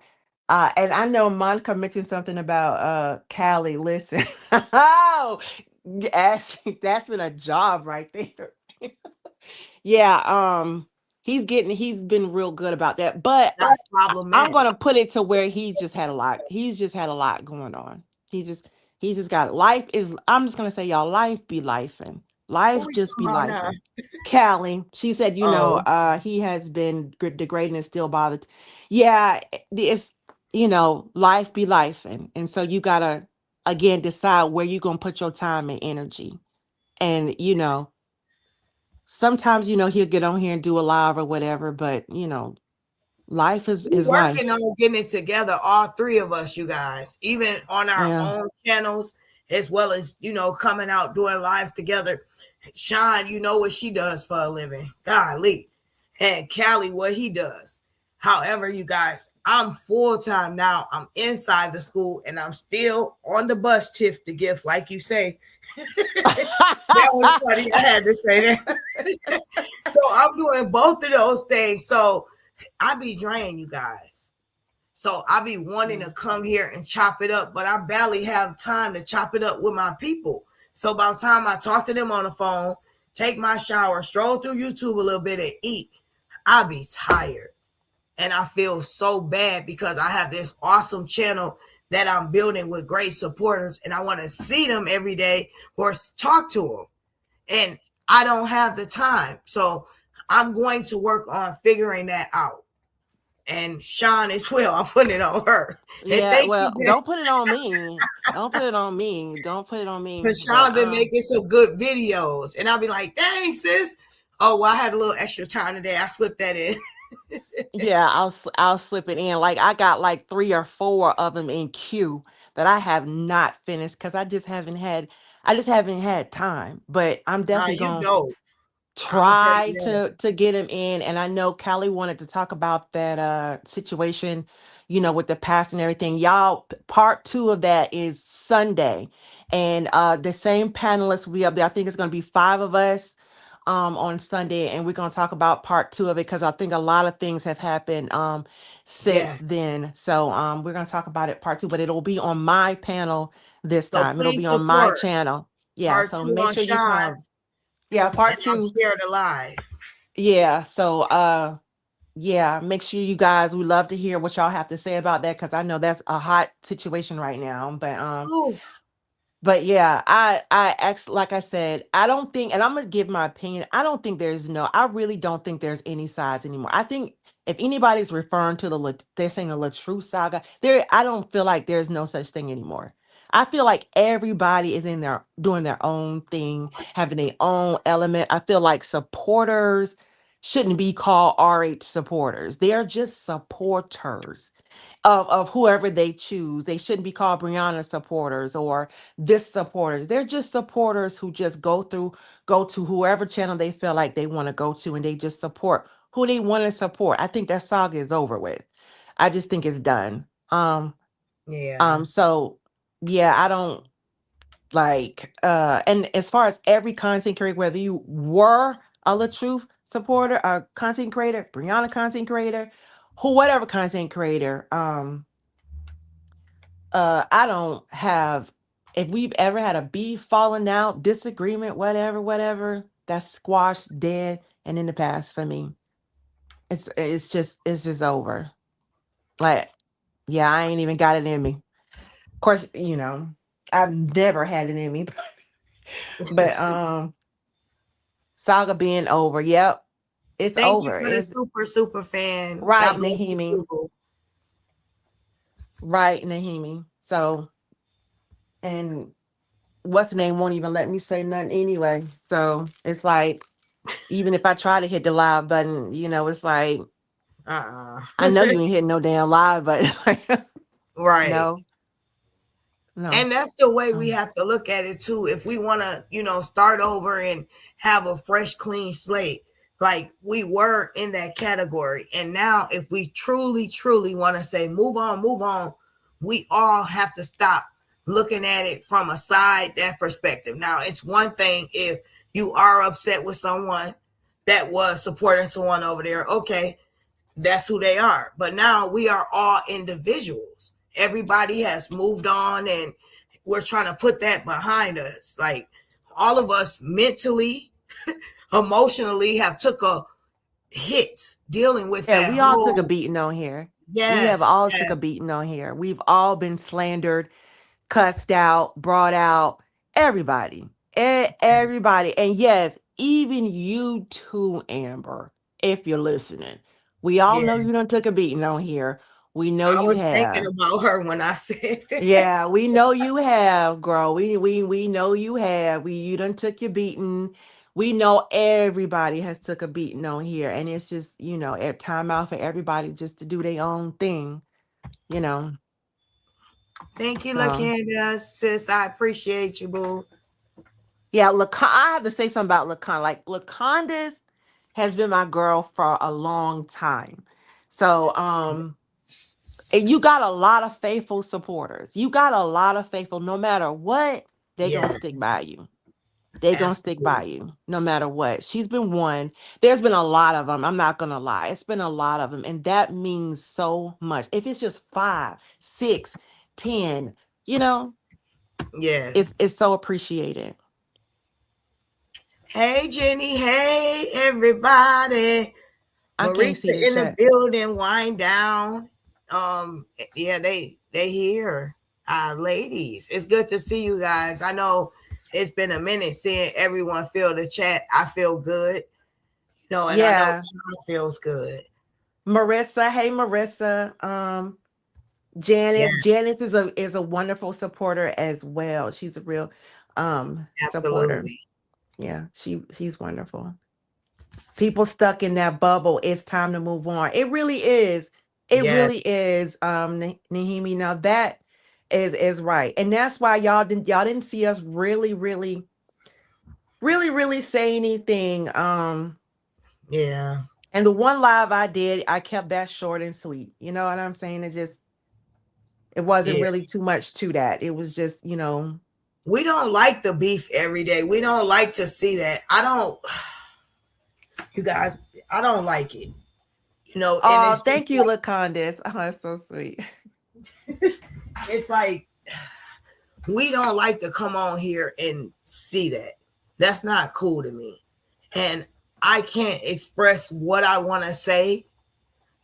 I know Monica mentioned something about Callie. Listen, oh, Ashley, that's been a job right there. Yeah, he's been real good about that. But Not I'm problematic. gonna put it to where he's just had a lot going on. He's just got life is I'm just gonna say y'all, life be life, and Who life we just talking be about life. now? Callie, she said, Oh, he has been degrading and still bothered. Yeah, it's life be life, and so you gotta again decide where you're gonna put your time and energy. And sometimes, he'll get on here and do a live or whatever, but life We is working life. on getting it together, all three of us, you guys, even on our Yeah. own channels, as well as, coming out doing live together. Sean, you know what she does for a living. Golly. And Callie, what he does. However, you guys, I'm full time now. I'm inside the school and I'm still on the bus, Tiff the gift, like you say. That was funny. I had to say that. So I'm doing both of those things. So I be drained, you guys. So I be wanting to come here and chop it up, but I barely have time to chop it up with my people. So by the time I talk to them on the phone, take my shower, stroll through YouTube a little bit and eat, I be tired. And I feel so bad because I have this awesome channel that I'm building with great supporters and I want to see them every day or talk to them. And I don't have the time. So I'm going to work on figuring that out. And Sean as well, I'm putting it on her. And Yeah, thank you, well, don't put it on me. Don't put it on me. Don't put it on me. because But Sean been making some good videos. And I'll be like, dang, sis. Oh, well, I had a little extra time today. I slipped that in. yeah, I'll slip it in. Like I got like 3 or 4 of them in queue that I have not finished because I just haven't had time. But I'm Nah, definitely you going to dope. I'm gonna tell try you that. to get him in. And I know Callie wanted to talk about that situation, with the past and everything. Y'all, part 2 of that is Sunday. And the same panelists will be up there. I think it's gonna be 5 of us on Sunday, and we're gonna talk about part 2 of it because I think a lot of things have happened since Yes. then. So we're gonna talk about it part 2, but it'll be on my panel this So time. It'll be please on my support channel. Yeah, part so two make on sure you come. Sean's Yeah, and part I'll 2. share the live. Yeah. So yeah, make sure you guys, we love to hear what y'all have to say about that because I know that's a hot situation right now. Oof. But yeah, like I said, I don't think, and I'm gonna give my opinion. I really don't think there's any sides anymore. I think if anybody's referring to they're saying the LaTrue saga, I don't feel like there's no such thing anymore. I feel like everybody is in there doing their own thing, having their own element. I feel like supporters shouldn't be called RH supporters. They're just supporters of whoever they choose. They shouldn't be called Brianna supporters or this supporters. They're just supporters who just go to whoever channel they feel like they want to go to, and they just support who they want to support. I think that saga is over with. I just think it's done. Yeah. So yeah, I don't and as far as every content creator, whether you were a La Truth supporter, a content creator, Brianna content creator, whatever content creator, I don't have, if we've ever had a beef, falling out, disagreement, whatever, that's squashed, dead, and in the past for me. It's just over. Like, yeah, I ain't even got it in me. Of course, I've never had it in me. But saga being over. Yep, it's Thank you over. for the It's super fan. right, God bless you, Nahimi. Google. Right, Nahimi. So, and what's the name won't even let me say nothing anyway. So it's like, even if I try to hit the live button, it's like, Uh-uh. I know you ain't hitting no damn live button. Right. No, no. And that's the way we Um, have to look at it too. If we want to, start over and have a fresh, clean slate, like we were in that category. And now, if we truly, truly want to say, move on, we all have to stop looking at it from a side, that perspective. Now, it's one thing if you are upset with someone that was supporting someone over there. Okay, that's who they are. But now we are all individuals. Everybody has moved on and we're trying to put that behind us. Like all of us mentally, emotionally have took a hit dealing with yeah, that we all took a whole beating on here. We have yes, all took a yes, beating on here. We've all been slandered, cussed out, brought out, everybody. yes. Everybody. And yes, even you too, Amber, if you're listening. We all know Yeah. you done took a beating on here. We know I you was thinking have. about her when I said Yeah, we know you have, girl. We know you have. You done took your beating. we know everybody has took a beating on here, and it's just, at time out for everybody just to do their own thing, you know. Thank you, So LaKenda, sis. I appreciate you, boo. yeah, I have to say something about Laconda. Like Laconda's has been my girl for a long time. So and you got a lot of faithful supporters. You got a lot of faithful, no matter what, they gonna Yes, stick by you. They gonna stick by absolutely. you no matter what. She's been one. There's been a lot of them. I'm not gonna lie. It's been a lot of them, and that means so much. If it's just 5, 6, 10, Yes. it's so appreciated. Hey, Jenny. Hey, everybody. I can't Marisa see the in the chat. building. Wind down. Yeah, they here. Ladies, it's good to see you guys. I know it's been a minute seeing everyone feel the chat. I feel good. And I know Yeah, Sean feels good. Marissa. Hey, Marissa. Yeah, Janice is a wonderful supporter as well. She's a real supporter. absolutely. Yeah, she's wonderful. People stuck in that bubble. It's time to move on. It really is. It Yes, really is. Nahimi. Now that is right, and that's why y'all didn't see us really say anything. yeah, And the one live I did, I kept that short and sweet. You know what I'm saying? It wasn't yeah. really too much to that. It was just, We don't like the beef every day. We don't like to see that. I don't, you guys, I don't like it. And oh, it's just thank you, Lacondas. Oh, that's so sweet. it's like we don't like to come on here and see that. That's not cool to me. And I can't express what I want to say,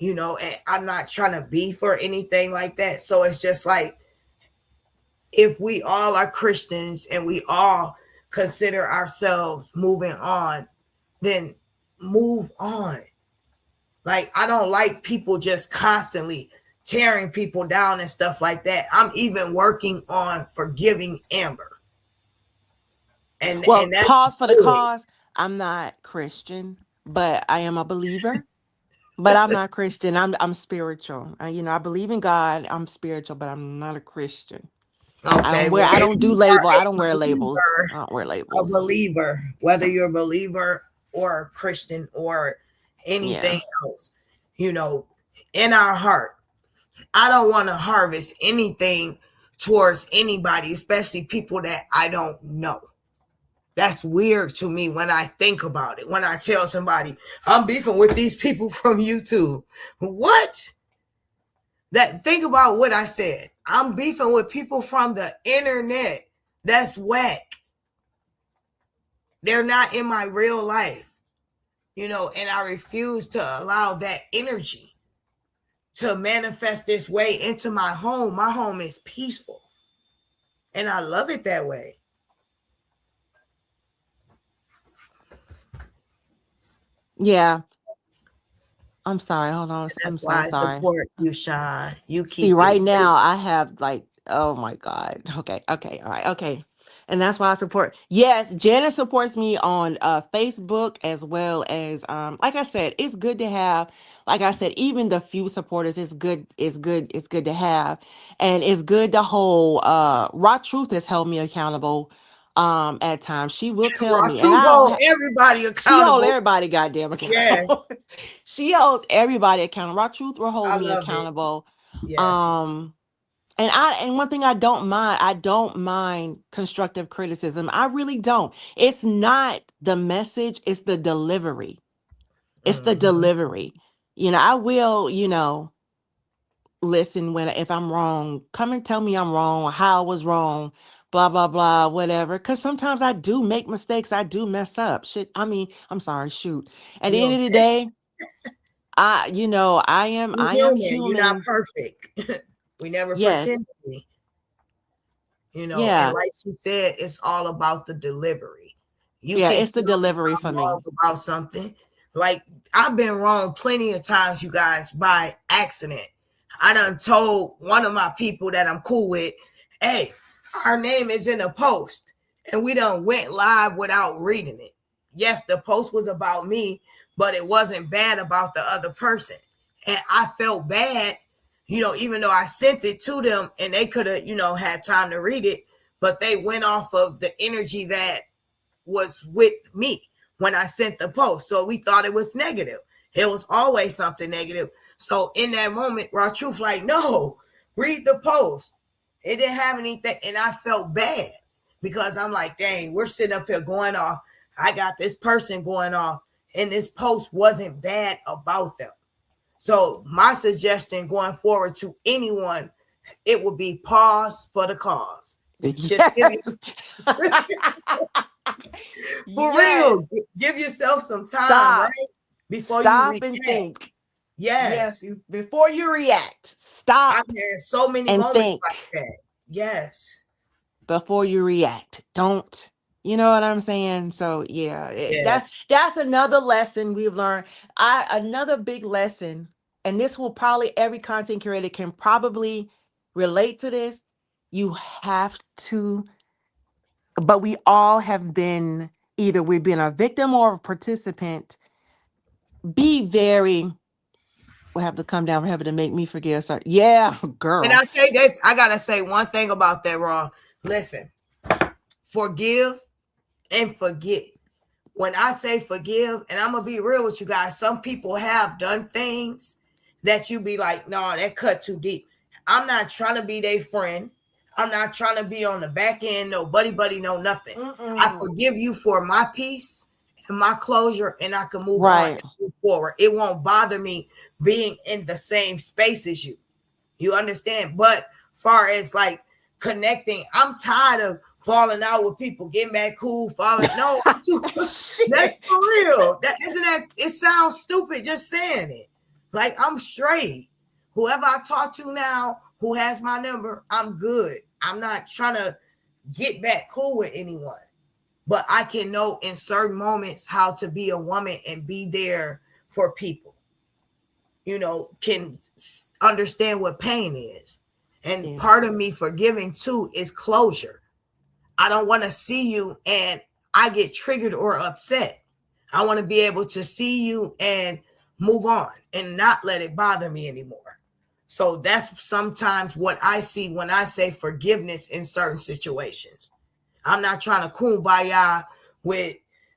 and I'm not trying to beef or anything like that. So it's just like, if we all are Christians and we all consider ourselves moving on, then move on. Like, I don't like people just constantly tearing people down and stuff like that. I'm even working on forgiving Amber. And Well, that's pause for the good. cause. I'm not Christian, but I am a believer. But I'm not Christian. I'm spiritual. I believe in God. I'm spiritual, but I'm not a Christian. Okay, well, I if don't do you are label. I don't a wear labels. believer, I don't wear a labels. believer, whether you're a believer or a Christian or anything Yeah. else, in our heart, I don't want to harvest anything towards anybody, especially people that I don't know. That's weird to me when I think about it. When I tell somebody, I'm beefing with these people from YouTube. What? Think about what I said. I'm beefing with people from the internet. That's whack. They're not in my real life, and I refuse to allow that energy to manifest this way into my home. My home is peaceful, and I love it that way. Yeah. I'm sorry. Hold on. I'm That's so why I sorry. support you, Sean. You See, keep it right real. now I have like, oh my God. Okay, okay, all right, okay. And that's why I support. Yes, Janice supports me on Facebook as well as like I said, it's good to have, like I said, even the few supporters, it's good to have. And it's good to hold Raw Truth has held me accountable at times. She will tell me, and Truth I don't hold have everybody she hold accountable. everybody goddamn accountable. Yes, She holds everybody accountable. Raw Truth will hold I me love it. accountable. Yes. um and one thing I don't mind constructive criticism. I really don't. It's not the message, it's the delivery. It's the Mm-hmm. delivery. I will, listen when if I'm wrong, come and tell me I'm wrong or how I was wrong, blah blah blah, whatever. Cause sometimes I do make mistakes. I do mess up. Shit. I mean, I'm sorry, shoot. At the You end of the okay? day, You're I am human. You're not human. perfect. We never Yes. pretend to be. And Yeah. like she said, it's all about the delivery. You Yeah, can't it's the tell me delivery for I'm me. wrong about something. Like, I've been wrong plenty of times, you guys, by accident. I done told one of my people that I'm cool with, hey, our name is in a post. And we done went live without reading it. yes, the post was about me, but it wasn't bad about the other person. And I felt bad, even though I sent it to them and they could have, had time to read it, but they went off of the energy that was with me when I sent the post. So we thought it was negative. It was always something negative. So in that moment, Raw Truth, like, no, read the post. It didn't have anything. And I felt bad because I'm like, dang, we're sitting up here going off. I got this person going off, and this post wasn't bad about them. So my suggestion going forward to anyone, it would be pause for the cause. Yes. For real, give yourself some time, Stop. right? Before Stop you and think. Yes. Before you react, stop. I've had so many and moments think like that. Yes. before you react. Don't. You know what I'm saying? So Yeah. that's another lesson we've learned. Another big lesson, and this will probably every content creator can probably relate to this. You have to, but we all have been either we've been a victim or a participant. Be very. We'll have to come down from heaven to make me forget. Sorry. Yeah, girl. And I say this, I gotta say one thing about that, Raw. Listen, forgive and forget. When I say forgive, and I'm gonna be real with you guys, some people have done things that you be like, no, that cut too deep. I'm not trying to be their friend. I'm not trying to be on the back end, no buddy, no nothing. I forgive you for my peace and my closure, and I can move on and move forward. It won't bother me being in the same space as you. You understand? But far as like connecting, I'm tired of falling out with people, getting back cool, falling. No, that's for real. It sounds stupid just saying it. Like, I'm straight. Whoever I talk to now who has my number, I'm good. I'm not trying to get back cool with anyone. But I can know in certain moments how to be a woman and be there for people. Can understand what pain is. And part of me forgiving too is closure. I don't want to see you and I get triggered or upset. I want to be able to see you and move on and not let it bother me anymore. So that's sometimes what I see when I say forgiveness in certain situations. I'm not trying to kumbaya with,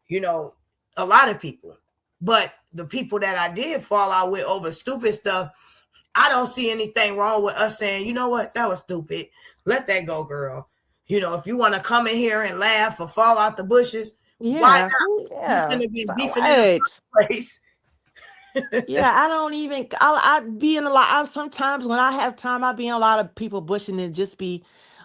a lot of people. But the people that I did fall out with over stupid stuff, I don't see anything wrong with us saying, you know what, that was stupid. Let that go, girl. If you want to come in here and laugh or fall out the bushes, why not? Yeah. You're going to be beefing in the first place. I don't even, I be in a lot. Sometimes when I have time, I be in a lot of people bushing and just be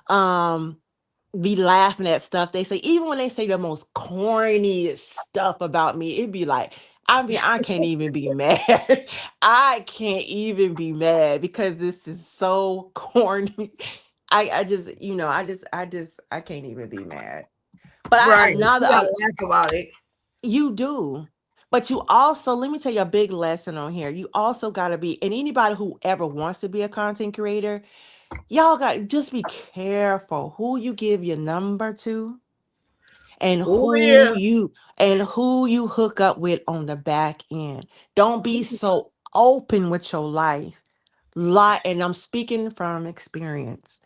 laughing at stuff they say. Even when they say the most corniest stuff about me, it'd be like, I can't even be mad. I can't even be mad because this is so corny. I just, I can't even be mad. But you gotta laugh about it. You do. But you also, let me tell you a big lesson on here. You also got to be, and anybody who ever wants to be a content creator, y'all got to just be careful who you give your number to and who you hook up with on the back end. Don't be so open with your life. And I'm speaking from experience.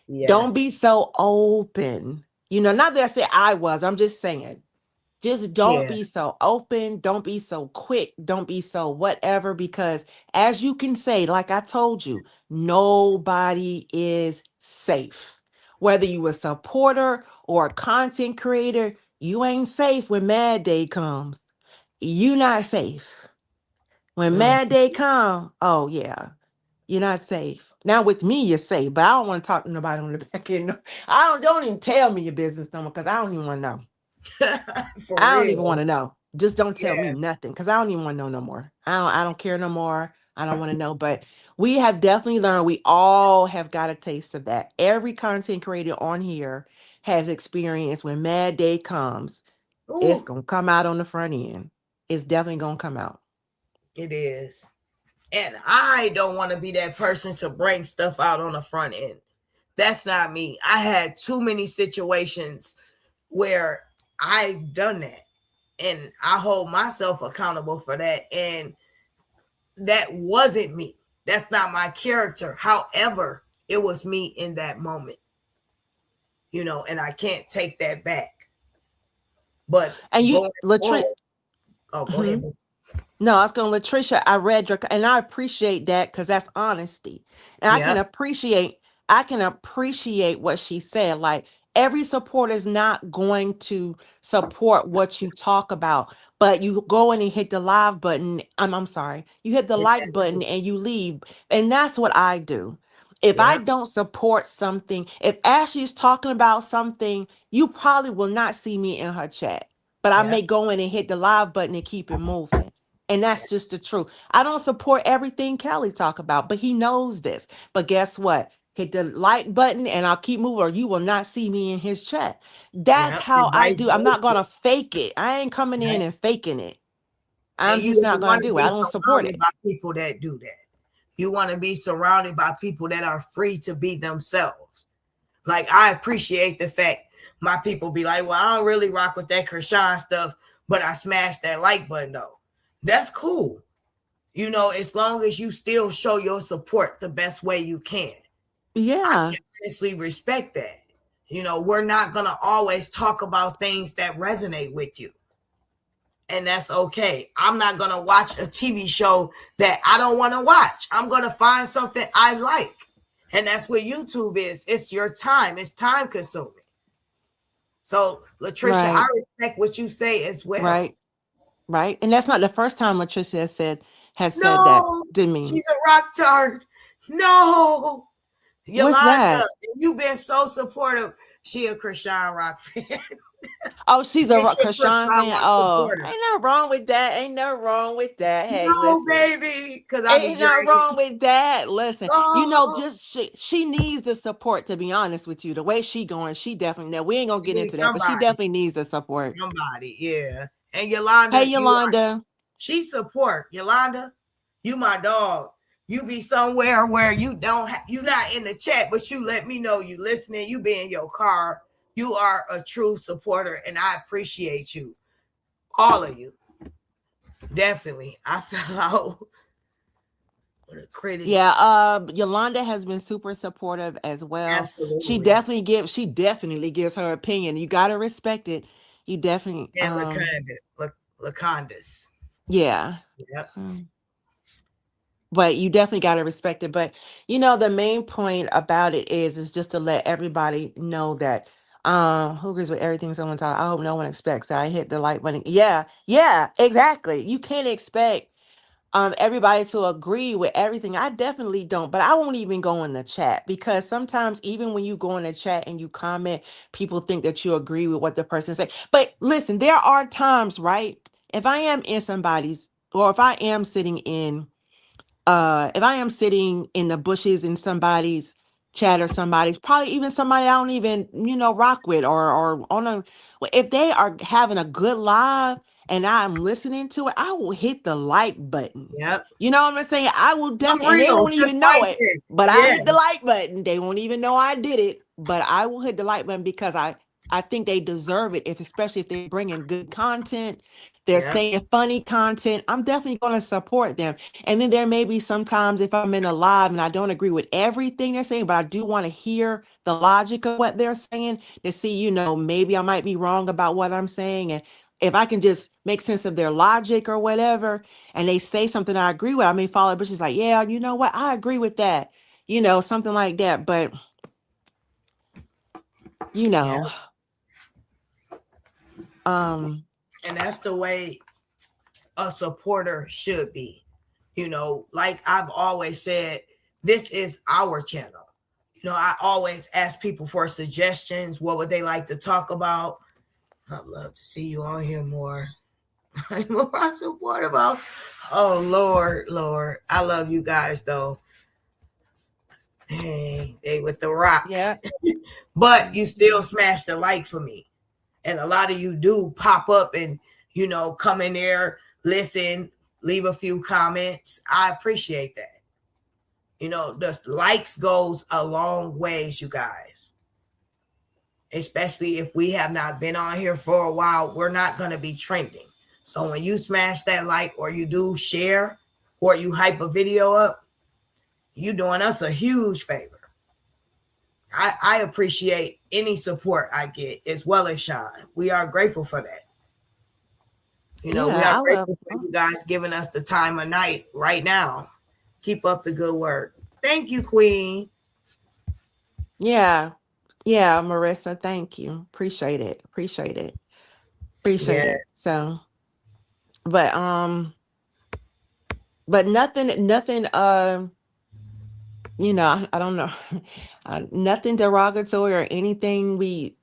Yes. Don't be so open. Not that I say I was, I'm just saying. Just don't be so open. Don't be so quick. Don't be so whatever, because as you can say, like I told you, nobody is safe. Whether you a supporter or a content creator, you ain't safe when Mad Day comes. You not safe. When Mad Day come, oh yeah, you're not safe. Now with me, you're safe, but I don't want to talk to nobody on the back end. Don't even tell me your business number because I don't even want to know. I don't even want to know. Just don't tell me nothing because I don't even want to know no more. I don't care no more. I don't want to know. But we have definitely learned, we all have got a taste of that. Every content creator on here has experienced when Mad Day comes, it's going to come out on the front end. It's definitely going to come out. It is. And I don't want to be that person to bring stuff out on the front end. That's not me. I had too many situations where I've done that. And I hold myself accountable for that. And that wasn't me. That's not my character. However, it was me in that moment, and I can't take that back. But And you, going Latricia. forward, go ahead. No, I was going, Latricia, I read your, and I appreciate that because that's honesty. And Yeah, I can appreciate what she said. Like, every supporter is not going to support what you talk about, but you go in and hit the live button. I'm sorry, you hit the like button and you leave. And that's what I do. If I yeah, don't support something, if Ashley's talking about something, you probably will not see me in her chat, but I yeah, may go in and hit the live button and keep it moving. And that's just the truth. I don't support everything Kelly talk about, but he knows this. But guess what? Hit the like button and I'll keep moving, or you will not see me in his chat. That's yeah, how and I vice do. I'm not versa. gonna fake it. I ain't coming in Right? and faking it. And I'm you just not don't gonna want to do it. be I don't support surrounded it. by people that do that. You want to be surrounded by people that are free to be themselves. Like, I appreciate the fact my people be like, well, I don't really rock with that Krishan stuff, but I smashed that like button though. That's cool. As long as you still show your support the best way you can. I Yeah. can honestly respect that. We're not going to always talk about things that resonate with you. And that's okay. I'm not going to watch a TV show that I don't want to watch. I'm going to find something I like. And that's what YouTube is. It's your time. It's time consuming. So, Latricia, I Right. respect what you say as well. Right. Right. And that's not the first time Latricia has said that No, to me. she's a rock tart. No. What's Yolanda, that? you've been so supportive. She a Krishan Rock fan. Oh, she's a And she a Krishan Krishan fan. Rock Oh, supporter. ain't nothing wrong with that. Ain't nothing wrong with that. Hey, No, listen. baby, because I be Ain't nothing dragging. wrong with that. Listen, Oh, just she needs the support, to be honest with you. The way she going, she definitely, now we ain't gonna you get need into that, but she somebody. definitely needs the support. Somebody, yeah. And Hey, Yolanda, Yolanda. she support. Yolanda, you my dog. You be somewhere where you don't you not in the chat, but you let me know you listening. You be in your car. You are a true supporter, and I appreciate you, all of you. Definitely, I fell out with a critic. Yeah, Yolanda has been super supportive as well. Absolutely, She definitely gives her opinion. You gotta respect it. You definitely, and Lacondas. yeah. Yep. um, But you definitely got to respect it. But the main point about it is just to let everybody know that who agrees with everything someone talks. I hope no one expects that I hit the like button. Yeah, yeah, exactly. You can't expect everybody to agree with everything. I definitely don't, but I won't even go in the chat because sometimes even when you go in the chat and you comment, people think that you agree with what the person say. But listen, there are times, right? If I am in somebody's, or if I am sitting in the bushes in somebody's chat, or somebody's, probably even somebody I don't even, rock with, or on a, if they are having a good live and I'm listening to it, I will hit the like button. Yep. You know what I'm saying? I will I'm definitely, and they real, won't just even know like it, this. but I Yeah. hit the like button. They won't even know I did it, but I will hit the like button because I think they deserve it, especially if they're bringing good content, they're Yeah. saying funny content. I'm definitely going to support them. And then there may be sometimes if I'm in a live and I don't agree with everything they're saying, but I do want to hear the logic of what they're saying to see, maybe I might be wrong about what I'm saying. And if I can just make sense of their logic or whatever, and they say something I agree with, I may follow, but she's like, yeah, you know what? I agree with that, something like that. But, you Yeah. know, um, And that's the way a supporter should be. Like I've always said, this is our channel. I always ask people for suggestions. What would they like to talk about? I'd love to see you on here more. More I support about. Oh Lord. I love you guys though. Hey, they with the rock. yeah. But you still smash the like for me. And a lot of you do pop up and come in there, listen, leave a few comments. I appreciate that. The likes goes a long ways, you guys. especially if we have not been on here for a while, we're not going to be trending. So when you smash that like, or you do share, or you hype a video up, you doing us a huge favor. I appreciate any support I get, as well as Sean. We are grateful for that. We are grateful for you guys giving us the time of night right now. Keep up the good work. Thank you, Queen. Yeah, Marissa, thank you. Appreciate it. So, but nothing. I don't know, nothing derogatory or anything. We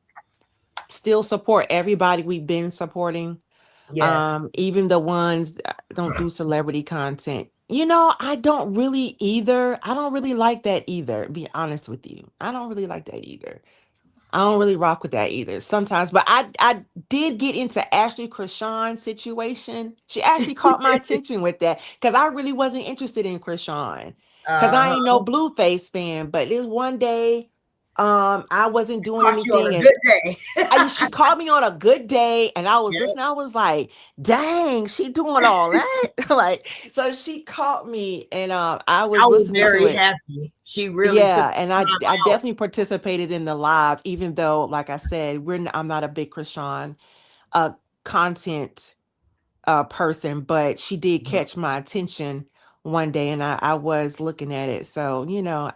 still support everybody we've been supporting. Yes. Even the ones that don't do celebrity content. I don't really either. I don't really like that either, be honest with you. I don't really like that either. I don't really rock with that either sometimes, but I did get into Ashley Krishan situation. She actually caught my attention with that because I really wasn't interested in Krishan because I ain't no Blueface fan. But this one day, I wasn't doing anything, and she called me on a good day, and I was listening. I was like, "Dang, she doing all that!" Like, so she caught me, and I was very happy. She really and I definitely participated in the live, even though, like I said, I'm not a big Krishan content person, but she did catch my attention one day, and I was looking at it. So,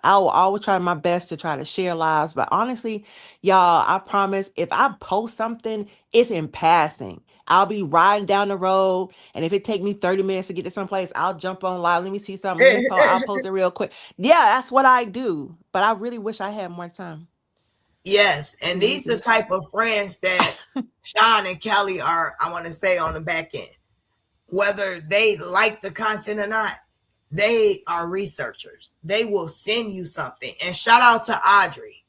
I will always try my best to try to share lives. But honestly, y'all, I promise if I post something, it's in passing. I'll be riding down the road, and if it take me 30 minutes to get to someplace, I'll jump on live. Let me see something. I'll post it real quick. Yeah, that's what I do. But I really wish I had more time. Yes, and these are the type of friends that Sean and Kelly are, I want to say, on the back end. Whether they like the content or not, they are researchers. They will send you something. And shout out to Aubrey.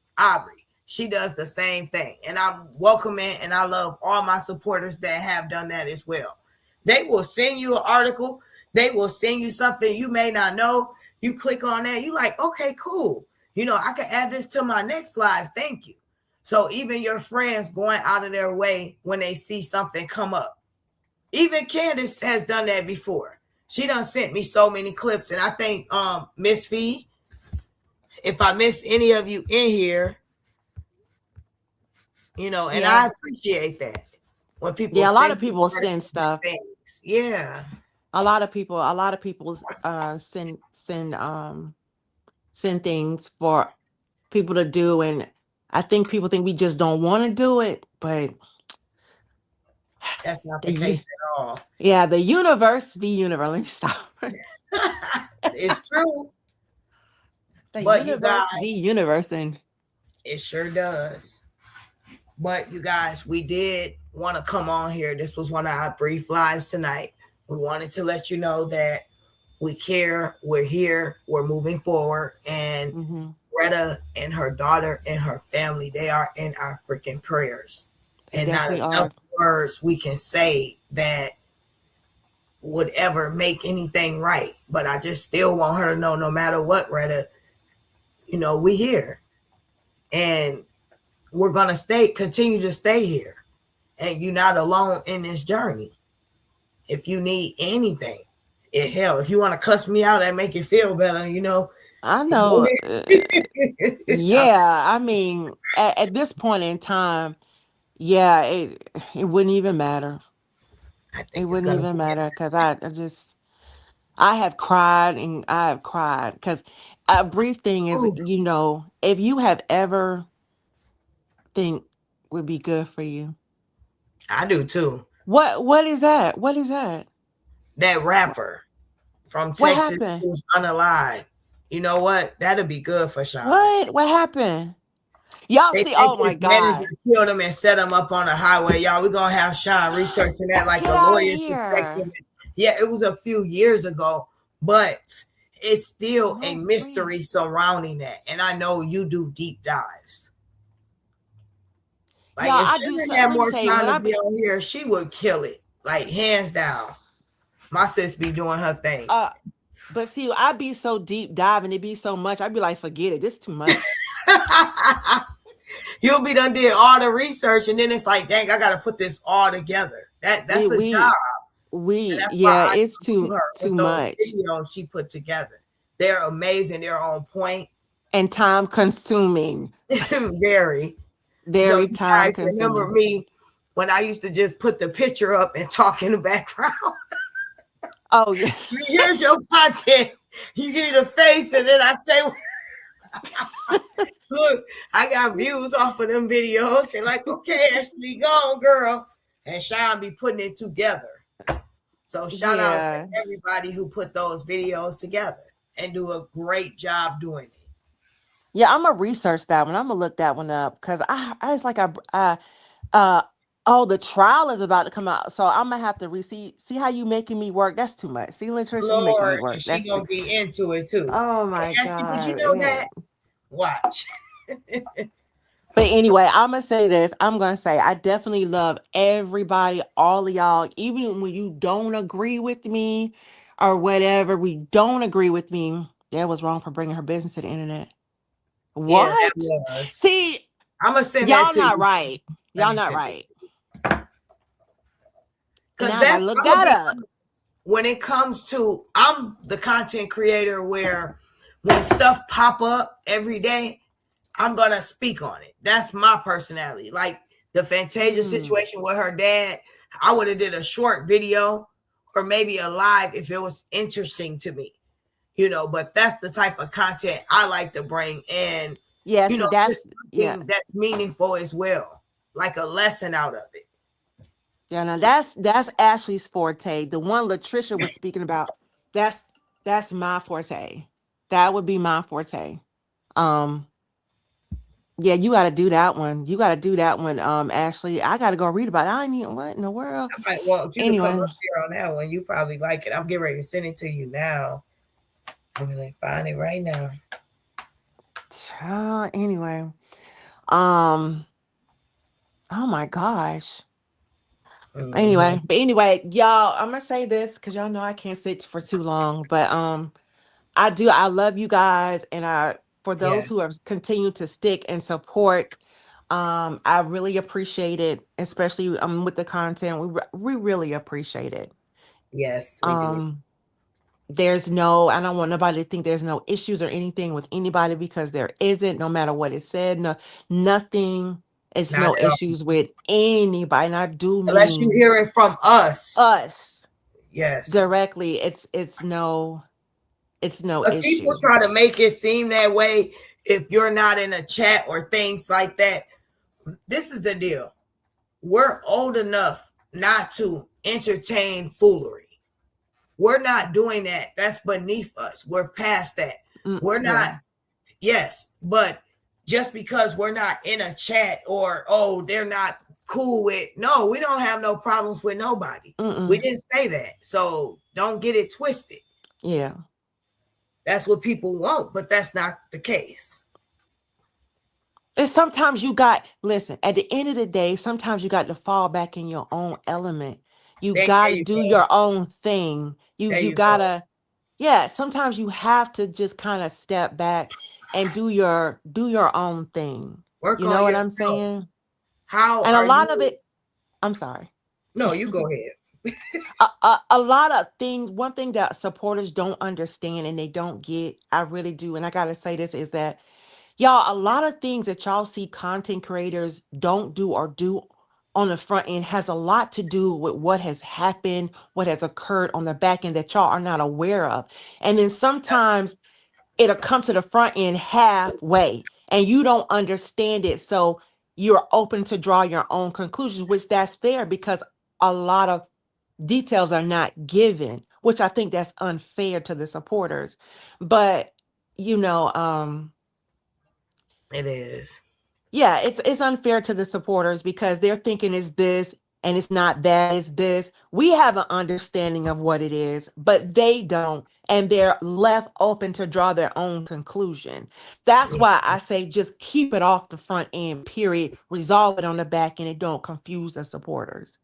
She does the same thing. And I'm welcoming, and I love all my supporters that have done that as well. They will send you an article. They will send you something you may not know. You click on that. You like, okay, cool. I can add this to my next live. Thank you. So even your friends going out of their way when they see something come up. Even Candace has done that before. She done sent me so many clips. And I think Miss Fee, if I missed any of you in here, and I appreciate that. When people a lot of people send stuff. Things. Yeah. A lot of people send things for people to do, and I think people think we just don't want to do it, but that's not the case at all. Yeah, the universe be universe. Let me stop. It's true. But universe be universe, and it sure does. But you guys, we did want to come on here. This was one of our brief lives tonight. We wanted to let you know that we care. We're here. We're moving forward. And Greta and her daughter and her family, they are in our freaking prayers. And not enough words we can say that would ever make anything right. But I just still want her to know, no matter what, Greta, we here. And we're going to continue to stay here. And you're not alone in this journey. If you need anything, if you want to cuss me out and make it feel better, I know. Yeah, I mean, at this point in time, yeah, it wouldn't even matter. It wouldn't even matter because I have cried and I have cried because a brief thing is, if you have ever think would be good for you. I do too. What is that? What is that? That rapper from Texas who's unalive. You know what? That'll be good for Sean. What happened? Y'all see? Oh my God! Killed him and set him up on the highway. Y'all, we're gonna have Sean researching that like a lawyer's perspective. Yeah, it was a few years ago, but it's still a mystery surrounding that. And I know you do deep dives. Like if she had more time to be on here, she would kill it. Like hands down. My sis be doing her thing. But see, I'd be so deep diving, it'd be so much. I'd be like, forget it. This is too much. You'll be done did all the research, and then it's like, dang, I got to put this all together. That's a job, and that's why Yeah, I it's salute her too with those much videos she put together. They're amazing. They're on point. and time consuming, Very. So very you time guys remember consuming. me when I used to just put the picture up and talk in the background. Oh yeah. Here's your content. You get a face, and then I say, look, I got views off of them videos. They're like, okay, Ashley, go on, girl. And Sean be putting it together. So shout out to Yeah. everybody who put those videos together and do a great job doing it. Yeah, I'm gonna research that one. I'm gonna look that one up because I it's like uh oh, the trial is about to come out, so I'm gonna have to see how you making me work. That's too much. See, Latricia, you making me Lord, work. she That's too. gonna be into it too. Oh my Ashley, did you God. know Yeah. that? Watch. But anyway, I'm gonna say this. I'm gonna say I definitely love everybody, all of y'all, even when you don't agree with me or whatever. We don't agree with me. That was wrong for bringing her business to the internet. Yeah, that What? was. See, I'm gonna send that y'all to not you. right. Let Y'all me not send it. right. Because Now I gotta that's look that up. when it comes to, I'm the content creator where when stuff pop up every day, I'm gonna speak on it. That's my personality. Like the Fantasia situation with her dad, I would have did a short video or maybe a live if it was interesting to me, but that's the type of content I like to bring in, Yeah, see, that's just something that's meaningful as well, like a lesson out of it. yeah. Now that's Ashley's forte. The one Latricia was speaking about. That's my forte. That would be my forte. Um, yeah, you got to do that one. You got to do that one. Ashley, I got to go read about it. I mean, what in the world? I might want you to come Anyway, up here on that one. You probably like it. I'm getting ready to send it to you now. I'm gonna find it right now. anyway, um, oh my gosh. Mhm. Anyway, y'all, I'm gonna say this because y'all know I can't sit for too long, but I love you guys, and for those who Yes, have continued to stick and support, I really appreciate it, especially with the content. We really appreciate it. yes, we do. Um, I don't want nobody to think there's no issues or anything with anybody because there isn't, no matter what is said, no, nothing. It's Not no at all. issues with anybody, and I do Unless you mean hear it from us. us Yes. directly. It's no But people issue. try to make it seem that way if you're not in a chat or things like that. This is the deal. We're old enough not to entertain foolery. We're not doing that. That's beneath us. We're past that. We're not, Yeah. yes, but just because we're not in a chat or, oh, they're not cool with, no, we don't have no problems with nobody. We Mm-mm. didn't say that. So don't get it twisted. Yeah. That's what people want, but that's not the case. And sometimes listen, at the end of the day, sometimes you got to fall back in your own element. You There got to you do go. your own thing. There You you go. gotta, yeah, sometimes you have to just kind of step back and do your own thing. Work You know on what I'm yourself. saying? How And a are lot of you? it, I'm sorry. No, you go ahead. A lot of things, one thing that supporters don't understand and they don't get, I really do, and I gotta say this, is that y'all, a lot of things that y'all see content creators don't do or do on the front end has a lot to do with what has happened, what has occurred on the back end that y'all are not aware of. And then sometimes it'll come to the front end halfway and you don't understand it. So you're open to draw your own conclusions, which that's fair because a lot of details are not given, which I think that's unfair to the supporters. But you know, It is. yeah, it's unfair to the supporters because they're thinking is this and it's not that, it's this. We have an understanding of what it is, but they don't, and they're left open to draw their own conclusion. That's Yeah, why I say just keep it off the front end, period. Resolve it on the back end and don't confuse the supporters.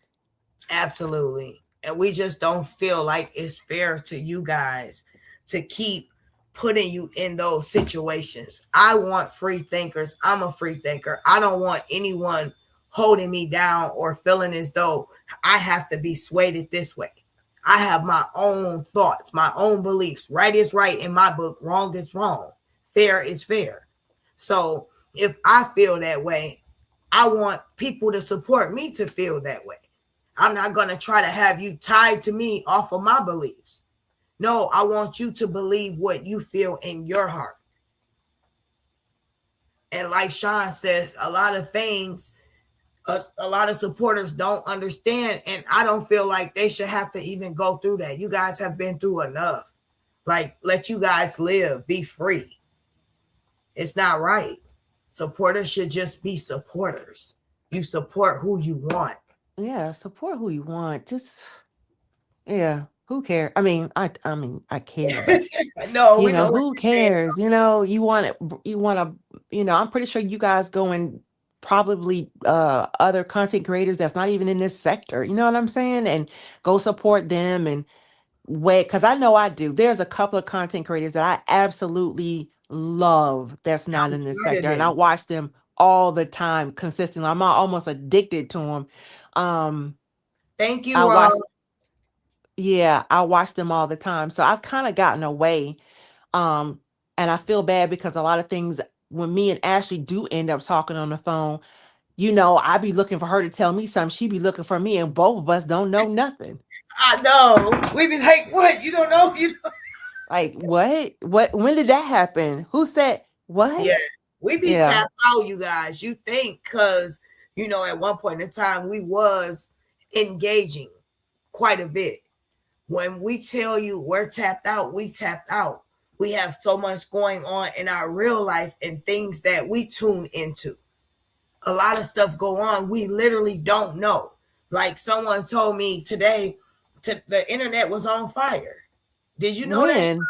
absolutely. And we just don't feel like it's fair to you guys to keep putting you in those situations. I want free thinkers. I'm a free thinker. I don't want anyone holding me down or feeling as though I have to be swayed this way. I have my own thoughts, my own beliefs. Right is right in my book, wrong is wrong, fair is fair. So if I feel that way, I want people to support me to feel that way. I'm not going to try to have you tied to me off of my beliefs. No, I want you to believe what you feel in your heart. And like Sean says, a lot of things, a lot of supporters don't understand. And I don't feel like they should have to even go through that. You guys have been through enough. Like, let you guys live, be free. It's not right. Supporters should just be supporters. You support who you want. Yeah, support who you want. Just yeah, who cares? I care, but No, we know what who you're saying. cares? You want to, I'm pretty sure you guys go and probably other content creators that's not even in this sector, you know what I'm saying? And go support them and wait, because I know I do. There's a couple of content creators that I absolutely love that's not I'm in this tired of sector, and I this. watch them all the time consistently. I'm almost addicted to them. Thank I you, watch, yeah, I watch them all the time. So I've kind of gotten away. Um, and I feel bad because a lot of things when me and Ashley do end up talking on the phone, I be looking for her to tell me something. She be looking for me, and both of us don't know nothing. I know. We be like, what? You don't know? You don't. Like, what? What? When did that happen? Who said Yeah. what? We be Yeah. tapped out, you guys. You think because, at one point in time, we was engaging quite a bit. When we tell you we're tapped out, we tapped out. We have so much going on in our real life and things that we tune into. A lot of stuff go on we literally don't know. Like someone told me today, the internet was on fire. Did you know that? When? When?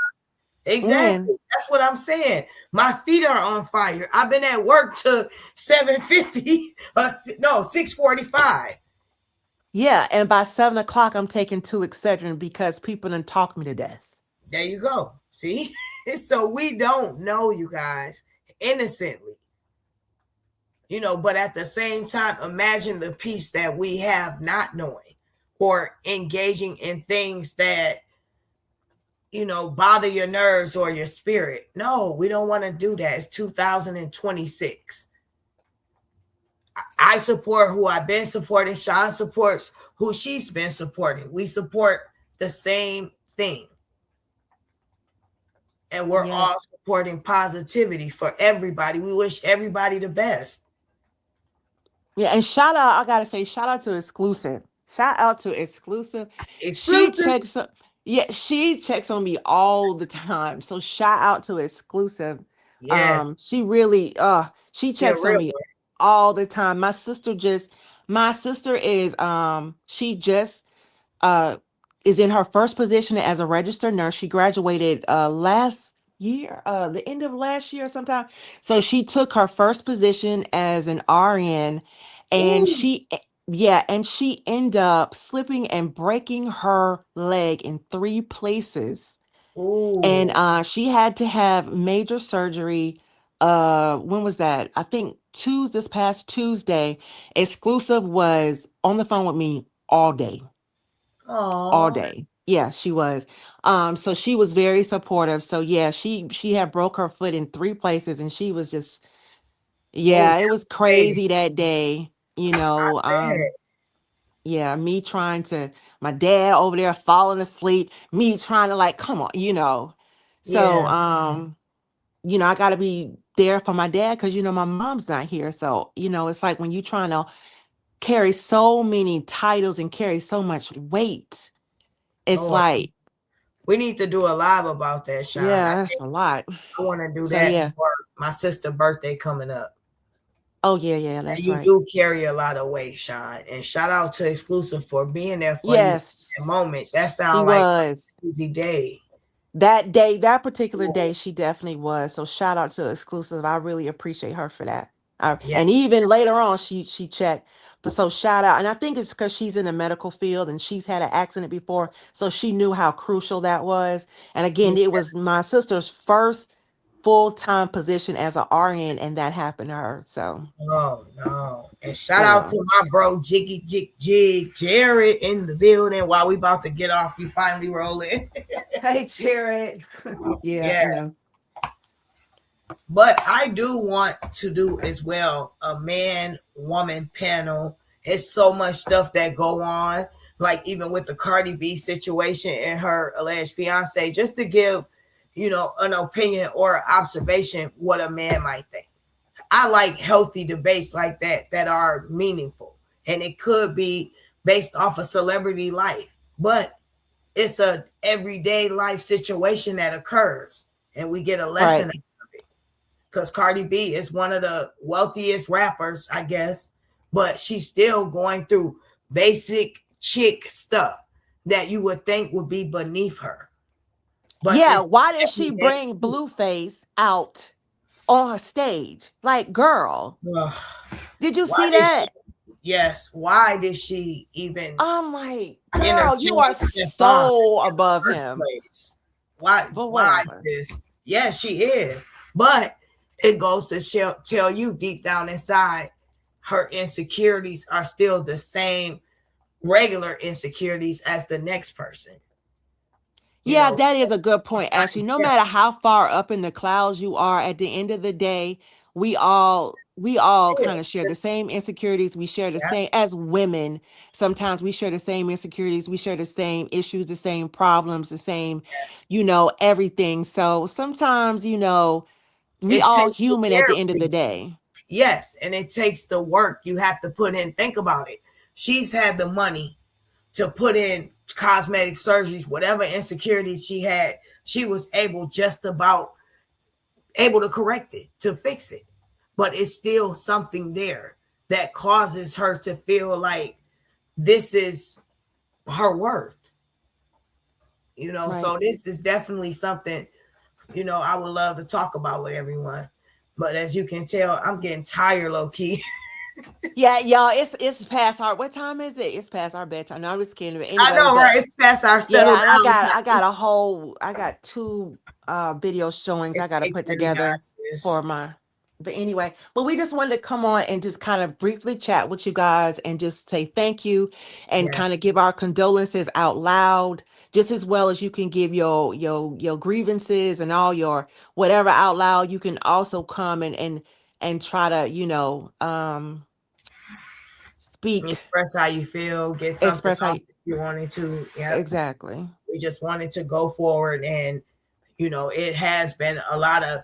Exactly. That's what I'm saying. My feet are on fire. I've been at work to 7:50. No, 6:45. Yeah, and by 7 o'clock, I'm taking 2 Excedrin because people done talk me to death. There you go. See? So we don't know, you guys, innocently. But at the same time, imagine the peace that we have not knowing or engaging in things that, bother your nerves or your spirit. No, we don't want to do that. It's 2026. I support who I've been supporting. Sean supports who she's been supporting. We support the same thing. And we're all supporting positivity for everybody. We wish everybody the best. Yeah, and I gotta say, shout out to Exclusive. Shout out to Exclusive. She Exclusive. checks, she checks on me all the time. So shout out to Exclusive. Yes. She really, she They're checks on real. me all the time. My sister is, she just, uh, is in her first position as a registered nurse. She graduated, last year, the end of last year sometime. So she took her first position as an RN, and Ooh. she ended up slipping and breaking her leg in 3 places. And Ooh. she had to have major surgery. When was that? I think this past Tuesday. Exclusive was on the phone with me all day, all Aw. day. Yeah, she was. So she was very supportive. So yeah, she had broke her foot in 3 places, and she was just, Oh, yeah, it was hey, crazy that day. I bet. Yeah, my dad over there falling asleep, me trying to, like, come on, So, Yeah. I gotta be there for my dad because my mom's not here. So, it's like when you trying to carry so many titles and carry so much weight, it's Lord, like, we need to do a live about that, Sean. yeah, that's a lot. I want to do So that yeah. before my sister's birthday coming up. Oh yeah, yeah, And that's you right. do carry a lot of weight, Sean. And shout out to Exclusive for being there for you in Yes, that moment. That she sounds like was. an easy day. That particular day, she definitely was. So shout out to Exclusive. I really appreciate her for that. Yeah. And even later on, she checked. But so shout out, and I think it's because she's in the medical field and she's had an accident before, so she knew how crucial that was. And again, it was my sister's first full-time position as a RN, and that happened to her. So Oh no. And shout out yeah. to my bro Jiggy Jig Jig Jared in the building. While we about to get off, you finally rolling. Hey, Jared. Yeah, Yeah. yeah. But I do want to do as well a man woman panel. It's so much stuff that go on, like even with the Cardi B situation and her alleged fiance, just to give, an opinion or observation what a man might think. I like healthy debates like that are meaningful. And it could be based off of celebrity life, but it's a everyday life situation that occurs and we get a lesson Right. out of it. Because Cardi B is one of the wealthiest rappers, I guess, but she's still going through basic chick stuff that you would think would be beneath her. But Yeah, it's why did she everyday. bring Blueface out on her stage? Like, girl, Ugh. did you Why see did she? that? Yes. Why did she even I'm like, girl, you entertain are Stefan so in the above first him. place? Why? But Why is whatever. this? Yes, she is. But it goes to tell you deep down inside, her insecurities are still the same regular insecurities as the next person. You Yeah, know, that is a good point, Ashley. No yeah, matter how far up in the clouds you are, at the end of the day, we all kind of share the same insecurities. We share the yeah, same as women. Sometimes we share the same insecurities. We share the same issues, the same problems, the same, everything. So sometimes, we it all takes the human at the end of the therapy. day. Yes, and it takes the work you have to put in. Think about it. She's had the money to put in cosmetic surgeries, whatever insecurities she had, she was able just about able to correct it, to fix it. But it's still something there that causes her to feel like this is her worth. Right. So this is definitely something, I would love to talk about with everyone. But as you can tell, I'm getting tired low key. Yeah, y'all, it's past our what time is it? It's past our bedtime. No, I'm just kidding. But I anyway, know, but right? It's past our settle yeah, and I down got I time. got a whole I got two video showings I It's gotta put 8:39, together for sis. my but anyway, but we just wanted to come on and just kind of briefly chat with you guys and just say thank you and Yeah. kind of give our condolences out loud, just as well as you can give your grievances and all your whatever out loud. You can also come and try to, speak, Express how you feel, get something express how off you, if you wanted to. Yep. exactly. We just wanted to go forward and it has been a lot of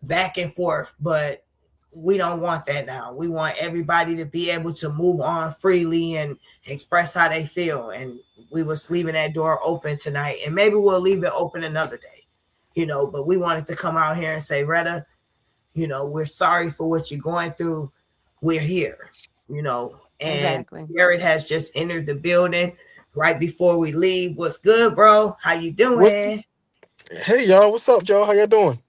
back and forth, but we don't want that now. We want everybody to be able to move on freely and express how they feel. And we was leaving that door open tonight. And maybe we'll leave it open another day, but we wanted to come out here and say, Retta, we're sorry for what you're going through. We're here, you know. And Exactly. Jared has just entered the building right before we leave. What's good, bro? How you What's doing? Hey y'all, what's up, y'all? How y'all doing?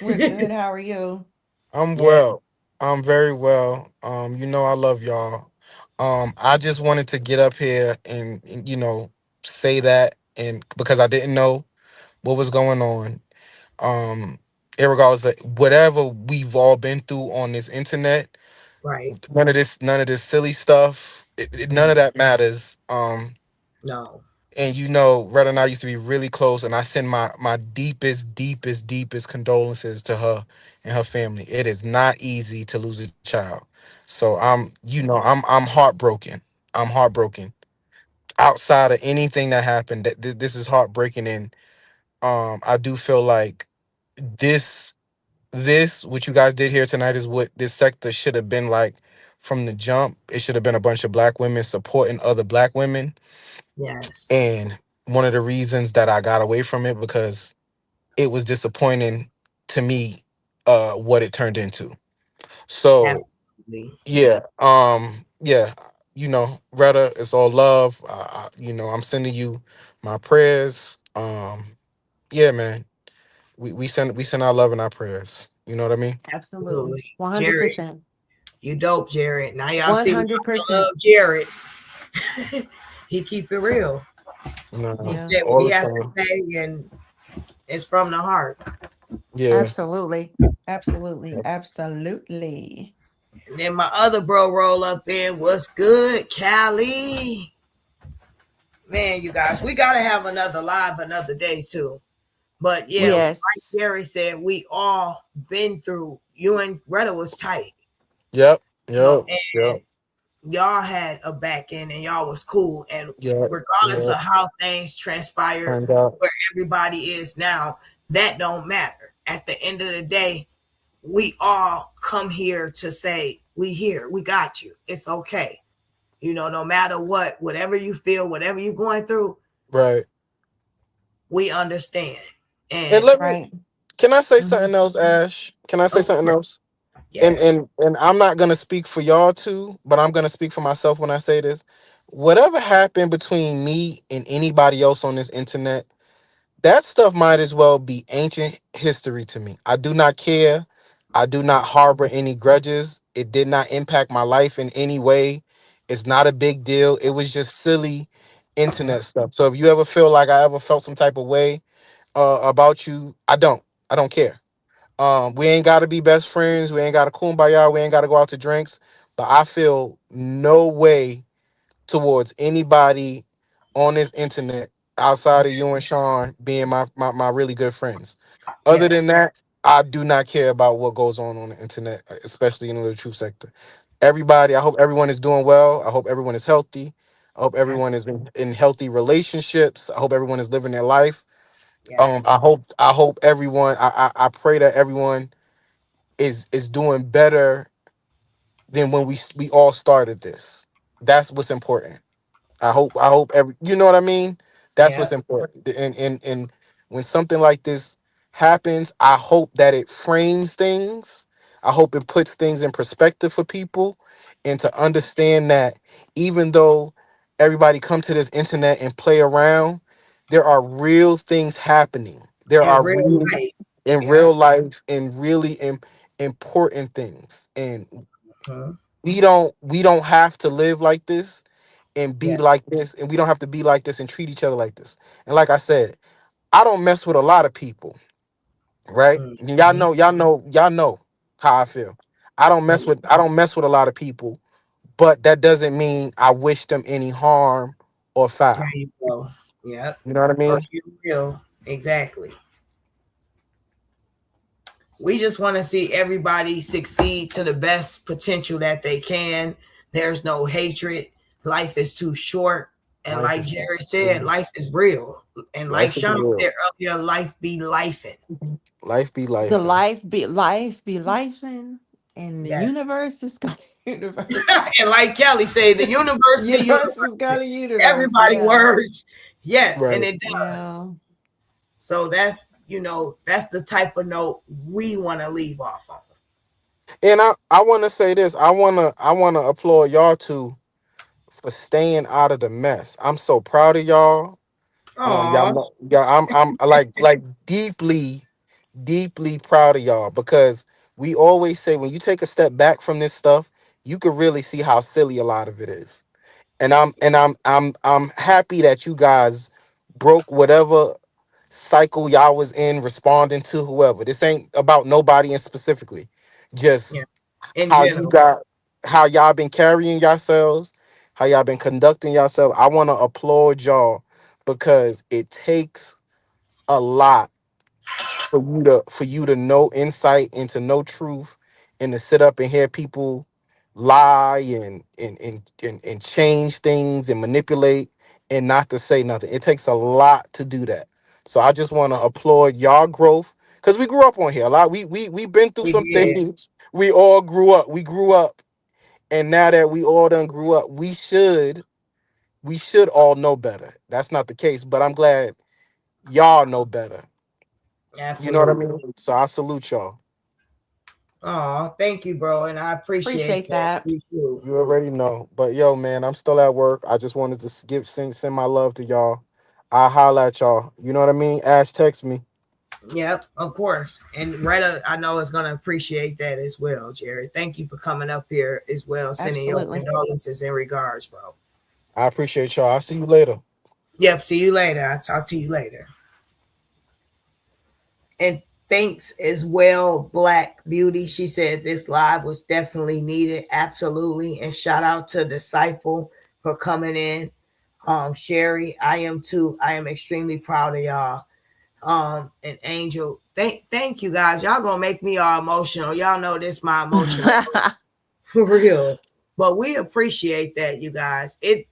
We're good. How are you? I'm Yes, well. I'm very well. I love y'all. I just wanted to get up here and say that and because I didn't know what was going on. Um, Irregardless of whatever we've all been through on this internet, right. none of this silly stuff, none Mm, of that matters. no. And Red and I used to be really close, and I send my deepest, deepest, deepest condolences to her and her family. It is not easy to lose a child. So I'm heartbroken. I'm heartbroken. Outside of anything that happened, this is heartbreaking, and I do feel like this what you guys did here tonight is what this sector should have been like from the jump. It should have been a bunch of black women supporting other black women, Yes. and one of the reasons that I got away from it because it was disappointing to me what it turned into. So Absolutely. yeah, Retta, it's all love. I'm sending you my prayers. Yeah, man. We send our love and our prayers. You know what I mean? Absolutely. Absolutely. Jared, 100%. You dope, Jared. Now y'all see why I 100%. love Jared. He keep it real. He No, Yeah, said what all he the has to time. say, and it's from the heart. Yeah. absolutely. Absolutely. Absolutely. And then my other bro roll up in, what's good, Cali? Man, you guys, we gotta have another live another day too. But yeah, like Yes. Gary said, we all been through. You and Greta was tight, Yep. you know, Yep. Yep. and y'all had a back end and y'all was cool. And Yep. regardless of Yep. how things transpired, Find out. where everybody is now, that don't matter. At the end of the day, we all come here to say, we here, we got you. It's okay. You know, no matter what, whatever you feel, whatever you're going through, Right. we understand. And And let me. Right. Can I say Hmm. something else, Ash? Can I say of something course, else? And yes, and and I'm not gonna speak for y'all two, but I'm gonna speak for myself when I say this. Whatever happened between me and anybody else on this internet, that stuff might as well be ancient history to me. I do not care. I do not harbor any grudges. It did not impact my life in any way. It's not a big deal. It was just silly yeah, internet stuff. So if you ever feel like I ever felt some type of way about you, I don't. I don't care. We ain't got to be best friends. We ain't got to kumbaya. We ain't got to go out to drinks. But I feel no way towards anybody on this internet outside of you and Sean being my really good friends. Other than yes, that, I do not care about what goes on the internet, especially in the truth sector. Everybody, I hope everyone is doing well. I hope everyone is healthy. I hope everyone is in healthy relationships. I hope everyone is living their life. yes, I hope everyone. I pray that everyone is doing better than when we all started this. That's what's important. I hope every, you know what I mean? That's yeah, what's important. And when something like this happens, I hope that it frames things. I hope it puts things in perspective for people and to understand that even though everybody come to this internet and play around, there are real things happening. There in are real real life, in yeah, real life and really important things. And mhm, we don't have to live like this and be yeah, like this, and we don't have to be like this and treat each other like this. And like I said, I don't mess with a lot of people, right? mhm, Y'all know how I feel. I don't mess with a lot of people, but that doesn't mean I wish them any harm or there foul. you go, yeah, You know what I so mean? you real, exactly. We just want to see everybody succeed to the best potential that they can. There's no hatred. Life is too short. And Life like is Jerry said, life is real. And like life is Sean real. said earlier, life be lifing. Life be The life. life be life, and the Yes. universe is gonna universe. And like Kelly said, the universe be Universe is universe. gonna universe. Everybody Yeah. words. Yes, and Right. it does. Yeah. So that's the type of note we want to leave off on. And I want to say this. I wanna applaud y'all two for staying out of the mess. I'm so proud of y'all. Y'all Aw. know, yeah, I'm like deeply, deeply proud of y'all because we always say when you take a step back from this stuff, you can really see how silly a lot of it is. And I'm happy that you guys broke whatever cycle y'all was in responding to whoever. This ain't about nobody in specifically. Yeah. Just In how you general. got how y'all been carrying yourselves, how y'all been conducting yourself. I want to applaud y'all because it takes a lot for you to know insight and to know truth and to sit up and hear people lie and change things and manipulate and not to say nothing. It takes a lot to do that. So I just want to applaud y'all growth because we grew up on here a lot. We've been through We some did. things. We all grew up. We grew up, and now that we all done grew up, we should all know better. That's not the case, but I'm glad y'all know better. You know what I Absolutely. mean? So I salute y'all. Oh, thank you, bro. And I appreciate Appreciate that. that. You too. You already know. But yo, man, I'm still at work. I just wanted to send my love to y'all. I holla at y'all. You know what I mean? Ash, text me. Yep, of course. And Retta, I know, is going to appreciate that as well, Jerry. Thank you for coming up here as well, sending your Absolutely. condolences in regards, bro. I appreciate y'all. I'll see you later. Yep, see you later. I'll talk to you later. And thanks as well, Black Beauty. She said this live was definitely needed. Absolutely. And shout out to Disciple for coming in. Sherry, I am too. I am extremely proud of y'all. And Angel, thank you guys. Y'all gonna make me all emotional. Y'all know this my emotional for real. But we appreciate that, you guys. It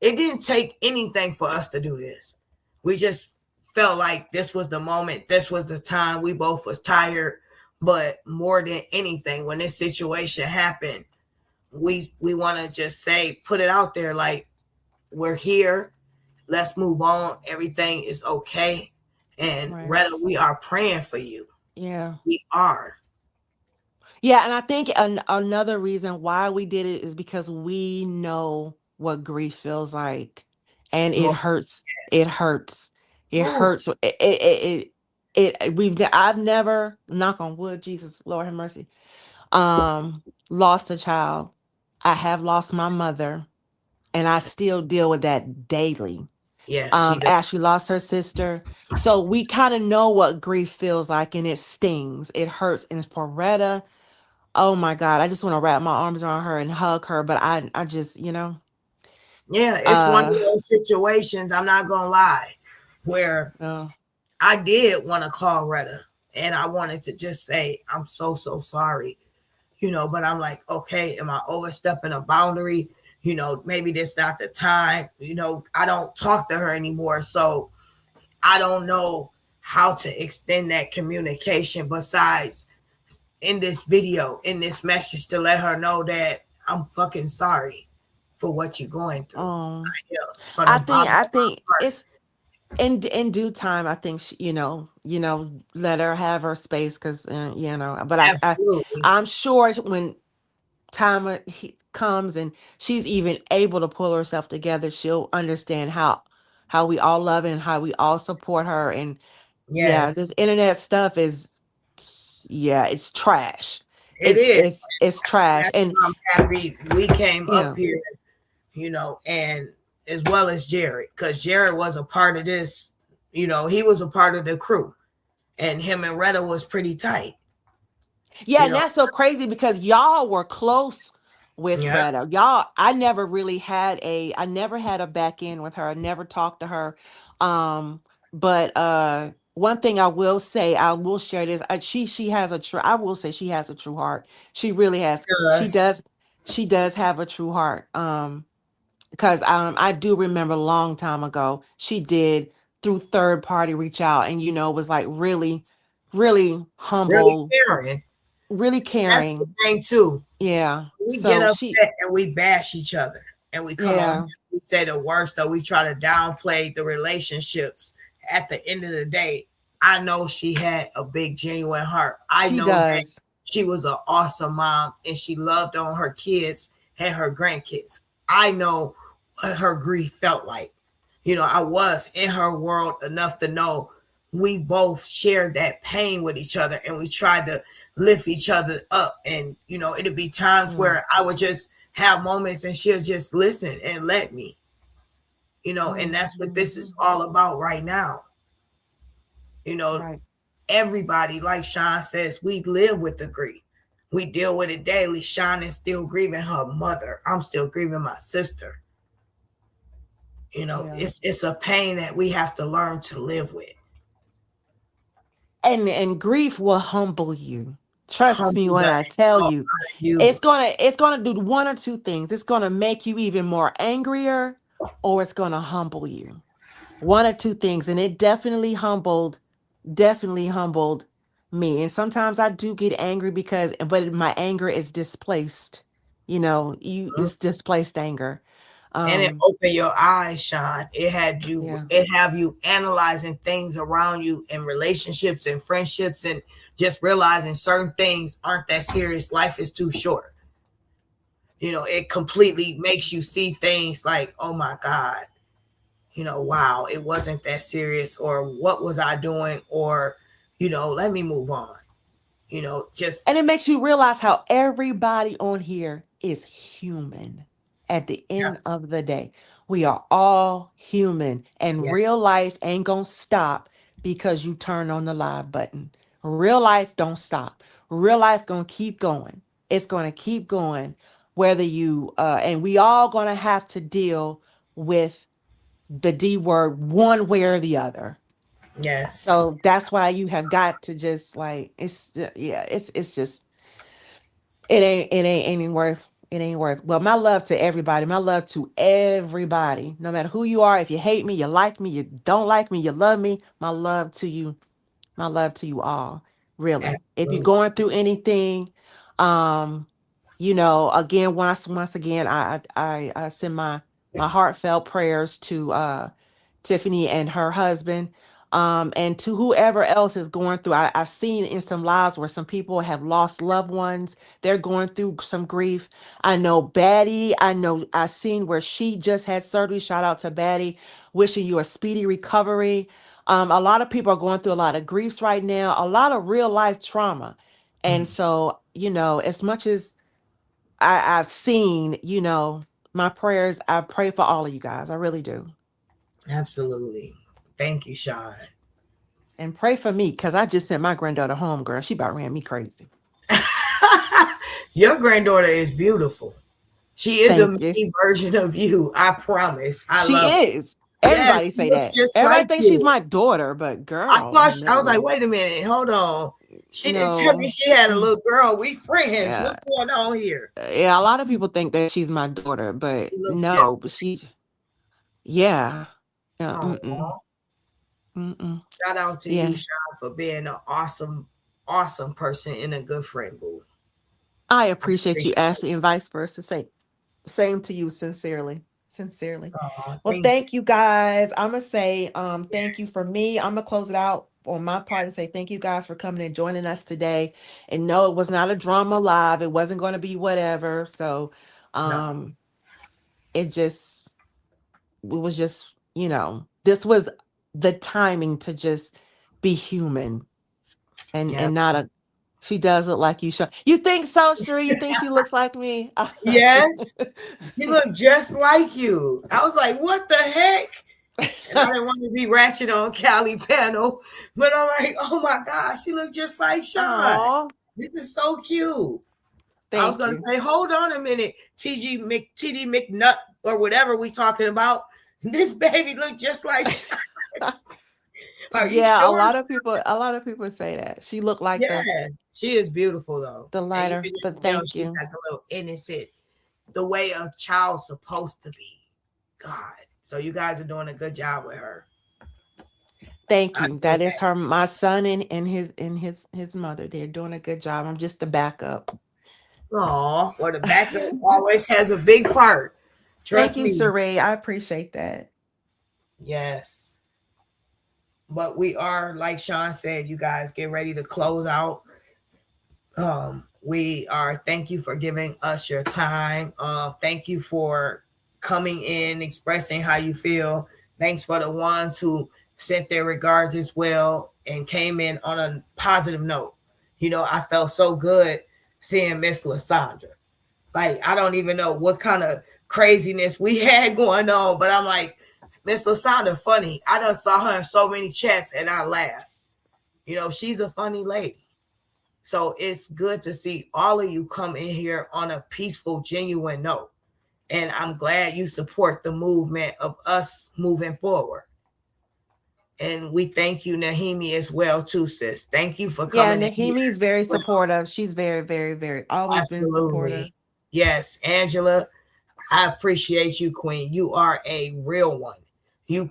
didn't take anything for us to do this. We just felt like this was the moment, this was the time. We both was tired, but more than anything, when this situation happened, we want to just say, put it out there, like, we're here, let's move on, everything is okay. And Right. Retta, we are praying for you. Yeah. We are. Yeah, and I think another reason why we did it is because we know what grief feels like, and it Lord, hurts. It yes. hurts. It Ooh, hurts. I've never, knock on wood, Jesus, Lord have mercy, lost a child. I have lost my mother, and I still deal with that daily. yes, she does. Ashley lost her sister. So we kind of know what grief feels like, and it stings. It hurts. And for Retta, oh my God, I just want to wrap my arms around her and hug her. But I just, Yeah, it's one of those situations, I'm not gonna lie, where uh, I did want to call Retta and I wanted to just say, I'm so sorry, but I'm like, okay, am I overstepping a boundary? Maybe this not the time. I don't talk to her anymore. So I don't know how to extend that communication besides in this video, in this message, to let her know that I'm fucking sorry for what you're going through. um, From the I bottom think of I my think heart. it's in due time. I think she, let her have her space because But Absolutely. I'm sure when time comes and she's even able to pull herself together, she'll understand how we all love and how we all support her. And yeah, Yes, this internet stuff is, yeah, it's trash. it is. It's trash. That's And why I'm happy we came up yeah, here, and as well as Jerry, because Jerry was a part of this. He was a part of the crew, and him and Retta was pretty tight. yeah, You and know, that's so crazy because y'all were close with yeah, Retta. Y'all, I never had a back end with her. I never talked to her. But one thing I will say, I will share this. She has a true. I will say she has a true heart. She really has. She because does. She does have a true heart. Because I do remember a long time ago she did through third party reach out, and was like really, really really humble, caring. really That's the caring. thing too. Yeah. We get So she, upset and we bash each other, and we come on here, yeah, we say the worst, or we try to downplay the relationships. At the end of the day, I know she had a big, genuine heart. I she know that does. she was an awesome mom and she loved on her kids and her grandkids. I know what her grief felt like. I was in her world enough to know we both shared that pain with each other and we tried to lift each other up. And, it'd be times Yeah. where I would just have moments and she'll just listen and let me, and Yeah. that's what this is all about right now. You know, Right. Everybody, like Sean says, we live with the grief. We deal with it daily. Sean is still grieving her mother. I'm still grieving my sister. Yeah. It's a pain that we have to learn to live with. And grief will humble you. Trust me Humble when the I tell hell out you, of you. it's gonna do one or two things. It's gonna make you even more angrier, or it's gonna humble you. One or two things. And it definitely humbled me. And sometimes I do get angry but my anger is displaced. It's displaced anger. And it Um, opened your eyes, Sean. yeah. It have you analyzing things around you and relationships and friendships and just realizing certain things aren't that serious. Life is too short. It completely makes you see things like, oh my God, wow, it wasn't that serious, or what was I doing, or let me move on. Just And it makes you realize how everybody on here is human at the yeah, end of the day. We are all human, and yeah, real life ain't going to stop because you turn on the live button. Real life don't stop. Real life going to keep going. It's going to keep going whether you and we all going to have to deal with the D word one way or the other. yes, So that's why you have got to just like yeah, it's just it ain't worth. Well, my love to everybody. My love to everybody. No matter who you are, if you hate me, you like me, you don't like me, you love me. My love to you. My love to you all. Really. If you're absolutely. going through anything, um, again, once again, I send my heartfelt prayers to Tiffany and her husband, and to whoever else is going through. I've seen in some lives where some people have lost loved ones. They're going through some grief. I know Batty. I know I've seen where she just had surgery. Shout out to Batty. Wishing you a speedy recovery. A lot of people are going through a lot of griefs right now, a lot of real life trauma. And Mhm. so, as much as I've seen, my prayers, I pray for all of you guys. I really do. Absolutely. Thank you, Sean. And pray for me because I just sent my granddaughter home, girl. She about ran me crazy. Your granddaughter is beautiful. She is a Thank you. mini version of you. I promise. I She love it. is. Yeah, Everybody she say looks that. just Everybody like thinks she's you. my daughter, but I girl, thought I was like, no, wait a minute, hold on. She didn't tell me no. she had a little girl. We friends. Yeah, What's going on here? yeah. A lot of people think that she's my daughter, but She looks just. no. But she, yeah, yeah. Mm-mm, Oh, mm-mm. shout out to you, Yeah. Sean, for being an awesome, awesome person and a good friend, boo. I I appreciate you, appreciate it. Ashley, and vice versa. Same to you, sincerely. Sincerely. Oh, Well, thank you. thank you guys. I'm gonna say thank you for me. I'm gonna close it out on my part and say thank you guys for coming and joining us today. And no, it was not a drama live. It wasn't going to be whatever. So No, um it just it was just, this was the timing to just be human yeah. and not a she does look like you, Sure. You think so, Sheree? You think she looks like me? Yes, she looked just like you. I was like, what the heck? And I didn't want to be ratchet on Cali panel, but I'm like, oh my gosh, she looked just like Sean. Oh, This is so cute. I was thank gonna you. say, hold on a minute, TD McNut or whatever we talking about. This baby look just like Sean. Are you Yeah, sure? a lot of people say that. She looked like Yeah, she is beautiful though, the and you lighter, can just but tell thank she you. has a little innocent, the way a child's supposed to be. God, so you guys are doing a good job with her. Thank I you. know That is that. her, my son and his mother. They're doing a good job. I'm just the backup. Oh, well, the backup always has a big part. Thank Trust you, me. Sheree. I appreciate that. Yes. But we are, like Sean said, you guys get ready to close out. We are, thank you for giving us your time. Thank you for coming in, expressing how you feel. Thanks for the ones who sent their regards as well and came in on a positive note. I felt so good seeing Miss Lysandra. Like, I don't even know what kind of craziness we had going on, but I'm like, Miss Lysandra funny. I done saw her in so many chats and I laughed. She's a funny lady. So it's good to see all of you come in here on a peaceful, genuine note. And I'm glad you support the movement of us moving forward. And we thank you, Nahimi, as well, too, sis. Thank you for Yeah, coming in here. Nahimi's very supportive. She's very, very, very always been supportive. Absolutely. Yes, Angela, I appreciate you, Queen. You are a real one. You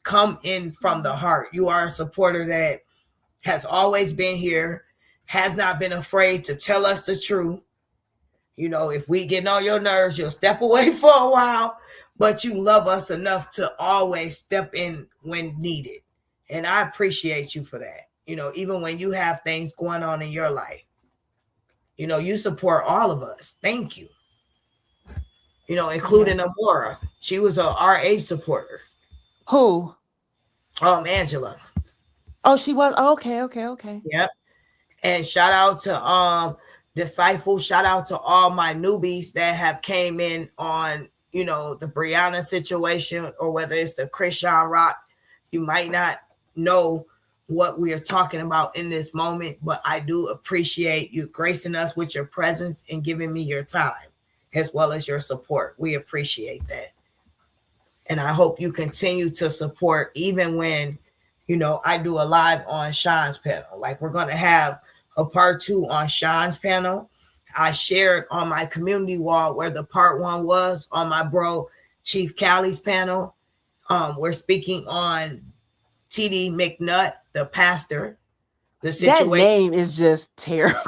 come in from the heart. You are a supporter that has always been here, has not been afraid to tell us the truth. If we getting on your nerves, you'll step away for a while, but you love us enough to always step in when needed. And I appreciate you for that. Even when you have things going on in your life, you support all of us. Thank you. Including Yes. Amora. She was a RA supporter. Who? Angela. Oh, she was. Okay, okay, okay. Yep. And shout out to Disciple. Shout out to all my newbies that have came in on, you know, the Brianna situation, or whether it's the Krishan Rock. You might not know what we are talking about in this moment, but I do appreciate you gracing us with your presence and giving me your time as well as your support. We appreciate that. And I hope you continue to support even when, you know, I do a live on Sean's panel. Like, we're going to have a part 2 on Sean's panel. I shared on my community wall where the part 1 was on my bro Chief Callie's panel. We're speaking on TD McNutt, the pastor, the situation. That name is just terrible.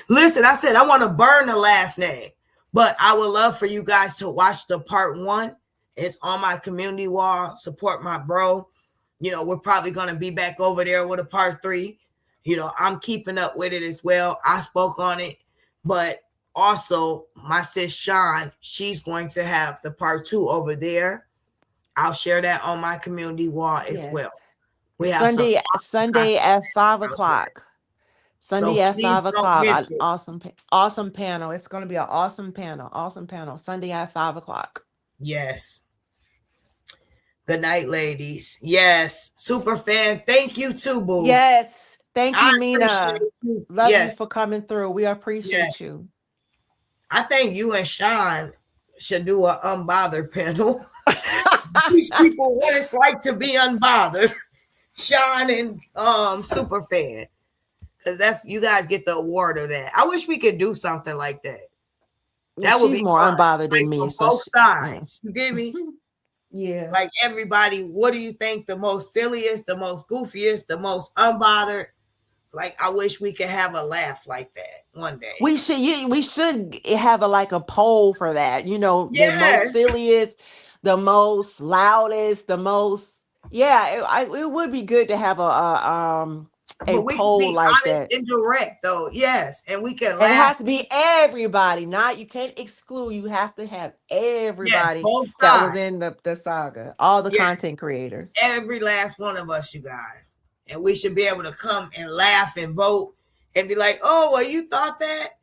Listen, I said I want to burn the last name, but I would love for you guys to watch the part 1. It's on my community wall. Support my bro. You know, we're probably going to be back over there with a part 3. You know, I'm keeping up with it as well. I spoke on it, but also my sis Sean, she's going to have the part 2 over there. I'll share that on my community wall as well. We have Sunday at 5 o'clock. Sunday so at 5 o'clock. Awesome panel. It's going to be an awesome panel. Awesome panel. Sunday at 5 o'clock. Yes. Good night, ladies. Yes. Super fan. Thank you too, boo. Yes. Thank you, Mina. You. Love you for coming through. We appreciate you. I think you and Sean should do an unbothered panel. These people, what it's like to be unbothered. Sean and Superfan. Because that's, you guys get the award of that. I wish we could do something like that. That would be more fun. unbothered than like me. From So both sides. You get me? Yeah. Like, everybody, what do you think the most silliest, the most goofiest, the most unbothered? Like, I wish we could have a laugh like that one day. We should have a poll for that. You know, the most silliest, the most loudest, the most. Yeah, it would be good to have a poll like that. And direct though, yes, and we can laugh. And it has to be everybody. You can't exclude. You have to have everybody that was in the saga, all the content creators, every last one of us, you guys. And we should be able to come and laugh and vote and be like, oh, well, you thought that?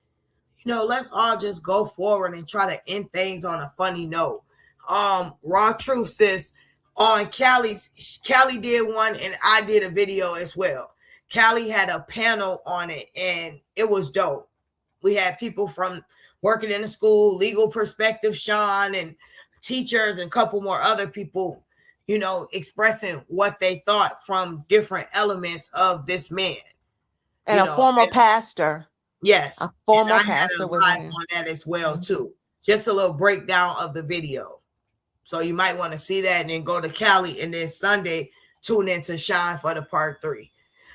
You know, let's all just go forward and try to end things on a funny note. Raw Truth says on Callie did one and I did a video as well. Callie had a panel on it and it was dope. We had people from working in the school, legal perspective, Sean, and teachers and a couple more other people, you know, expressing what they thought from different elements of this man. And a former pastor. Yes. A former pastor was on that as well, too. Just a little breakdown of the video. So you might want to see that and then go to Cali, and then Sunday tune into Shine for the part 3.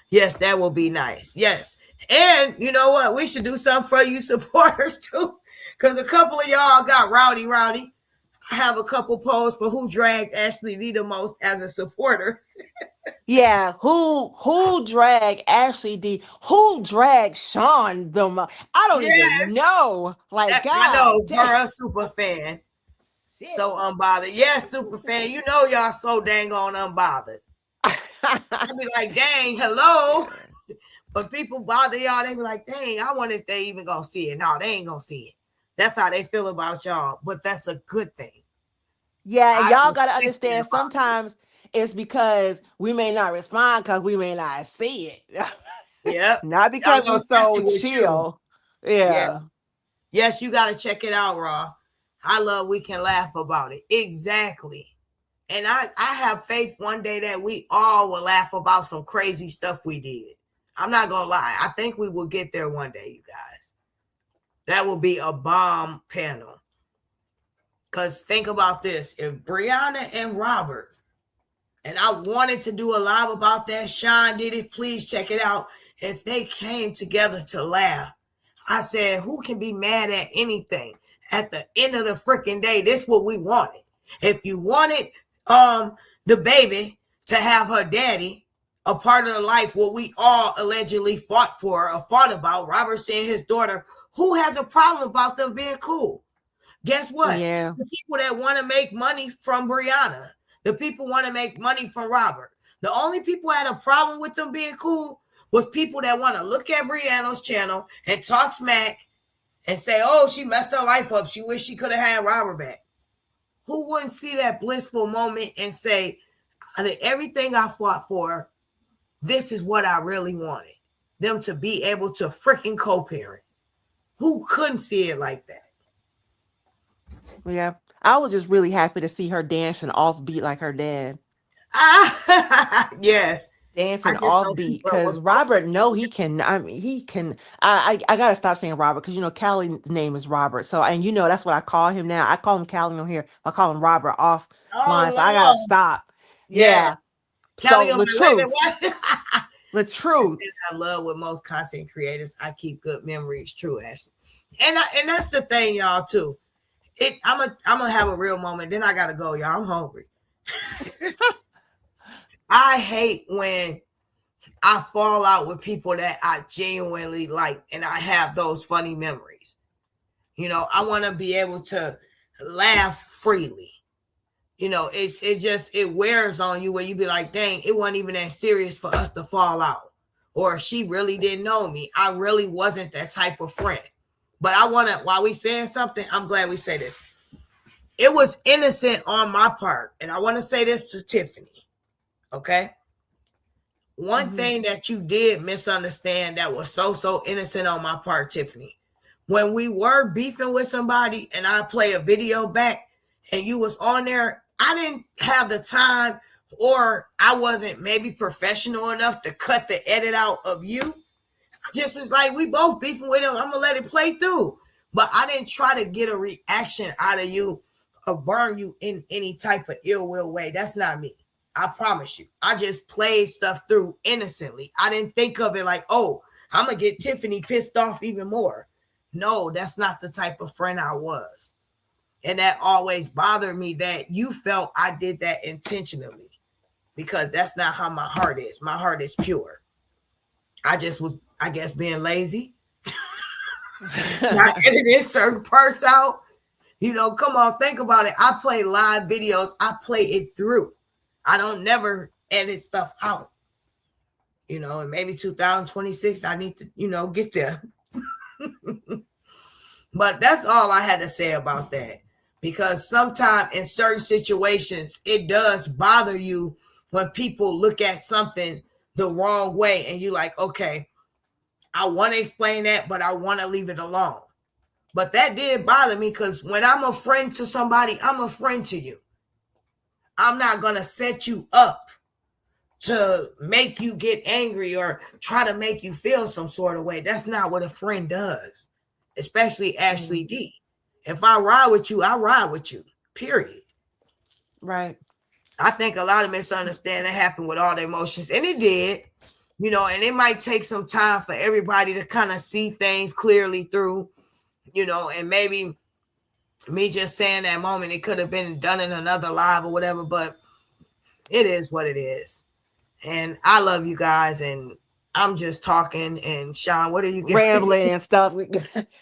Yes, that will be nice. Yes. And you know what? We should do something for you supporters too. Because a couple of y'all got rowdy. I have a couple polls for who dragged Ashley Lee the most as a supporter. Yeah, who dragged Ashley D? Who dragged Sean the most? I don't even know. Like, God, I know, you're a super fan. So unbothered. Yes, super fan. You know y'all so dang on unbothered. I'd be like, dang, hello. But people bother y'all, they be like, dang, I wonder if they even gonna see it. No, they ain't gonna see it. That's how they feel about y'all, but that's a good thing. Yeah, and y'all gotta understand sometimes it's because we may not respond because we may not see it. Yeah. Not because we're so chill. Yeah. Yes, you gotta check it out, Raw. I love we can laugh about it. Exactly. And I have faith one day that we all will laugh about some crazy stuff we did. I'm not gonna lie. I think we will get there one day, you guys. That will be a bomb panel. Because think about this. If Brianna and Robert, and I wanted to do a live about that, Sean did it, please check it out. If they came together to laugh, I said, who can be mad at anything? At the end of the freaking day, this is what we wanted. If you wanted the baby to have her daddy, a part of the life what we all allegedly fought for or fought about, Robert saying his daughter, who has a problem about them being cool? Guess what? Yeah. The people that want to make money from Brianna, the people want to make money from Robert, The only people who had a problem with them being cool was people that want to look at Brianna's channel and talk smack and say, oh, she messed her life up. She wish she could have had Robert back. Who wouldn't see that blissful moment and say, out of everything I fought for, this is what I really wanted? Them to be able to freaking co-parent. Who couldn't see it like that? Yeah. I was just really happy to see her dancing offbeat like her dad. Yes. Dancing offbeat, because Robert, no, he can. I mean, he can. I gotta stop saying Robert, because Callie's name is Robert. So, and that's what I call him now. I call him Callie on here. I call him Robert offline. So I gotta stop. Yes. Yeah. So the truth. The truth. I love with most content creators. I keep good memories. True, Ashley. And that's the thing, y'all. Too. I'm gonna have a real moment. Then I gotta go, y'all. I'm hungry. I hate when I fall out with people that I genuinely like and I have those funny memories. I want to be able to laugh freely. It wears on you where you be like, dang, it wasn't even that serious for us to fall out. Or she really didn't know me. I really wasn't that type of friend. But I want to, while we saying something, I'm glad we say this. It was innocent on my part. And I want to say this to Tiffany. Okay. One thing that you did misunderstand that was so innocent on my part, Tiffany, when we were beefing with somebody and I play a video back and you was on there, I didn't have the time, or I wasn't maybe professional enough to cut the edit out of you. I just was like, we both beefing with him. I'm going to let it play through. But I didn't try to get a reaction out of you or burn you in any type of ill will way. That's not me. I promise you. I just played stuff through innocently. I didn't think of it like, oh, I'm going to get Tiffany pissed off even more. No, that's not the type of friend I was. And that always bothered me that you felt I did that intentionally, because that's not how my heart is. My heart is pure. I just was, I guess, being lazy. Not editing certain parts out. Come on, think about it. I play live videos. I play it through. I don't never edit stuff out, and maybe 2026, I need to, get there. But that's all I had to say about that, because sometimes in certain situations, it does bother you when people look at something the wrong way and you're like, okay, I want to explain that, but I want to leave it alone. But that did bother me, because when I'm a friend to somebody, I'm a friend to you. I'm not going to set you up to make you get angry or try to make you feel some sort of way. That's not what a friend does, especially Ashley D. If I ride with you, I ride with you, period. Right. I think a lot of misunderstanding happened with all the emotions, and it did, and it might take some time for everybody to kind of see things clearly through, and maybe me just saying that moment, it could have been done in another live or whatever, but it is what it is. And I love you guys, and I'm just talking. And Sean, what are you getting? Rambling and stuff?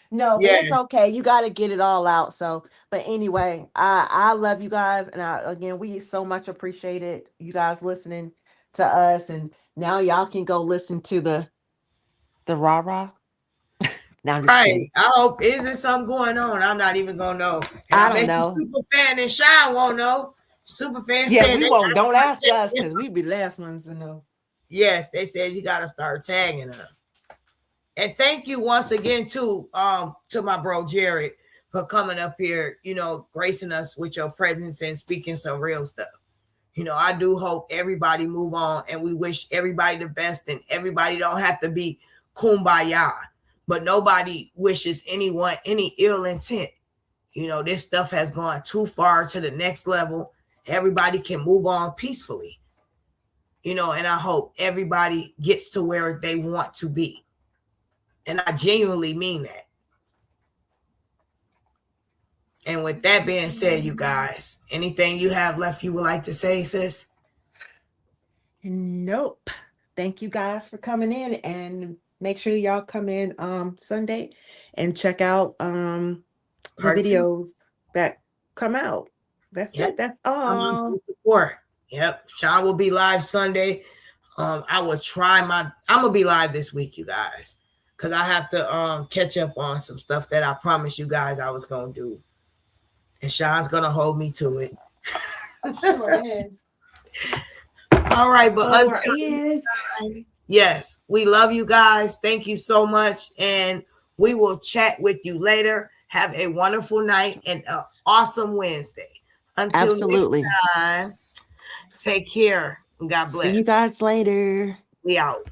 No, but it's okay. You got to get it all out. So, but anyway, I love you guys, and again, we so much appreciate it. You guys listening to us, and now y'all can go listen to the rah-rah. Now, right. I hope, is there something going on? I'm not even gonna know. And I don't know. Super fan and Sean won't know. Super fan. Yeah, we won't. Don't ask us, because we be the last ones to know. Yes, they said you got to start tagging her. And thank you once again to my bro Jared for coming up here, gracing us with your presence and speaking some real stuff. I do hope everybody move on, and we wish everybody the best, and everybody don't have to be kumbaya. But nobody wishes anyone any ill intent. This stuff has gone too far to the next level. Everybody can move on peacefully. And I hope everybody gets to where they want to be. And I genuinely mean that. And with that being said, you guys, anything you have left you would like to say, sis? Nope. Thank you guys for coming in, and make sure y'all come in Sunday and check out the videos that come out. That's it. That's all. Support. Yep. Sean will be live Sunday. I will try I'm gonna be live this week, you guys, because I have to catch up on some stuff that I promised you guys I was gonna do. And Sean's gonna hold me to it. Sure is. All right, but Sure until is. yes, we love you guys. Thank you so much. And we will chat with you later. Have a wonderful night and an awesome Wednesday. Until Absolutely. next time, take care. God bless. See you guys later. We out.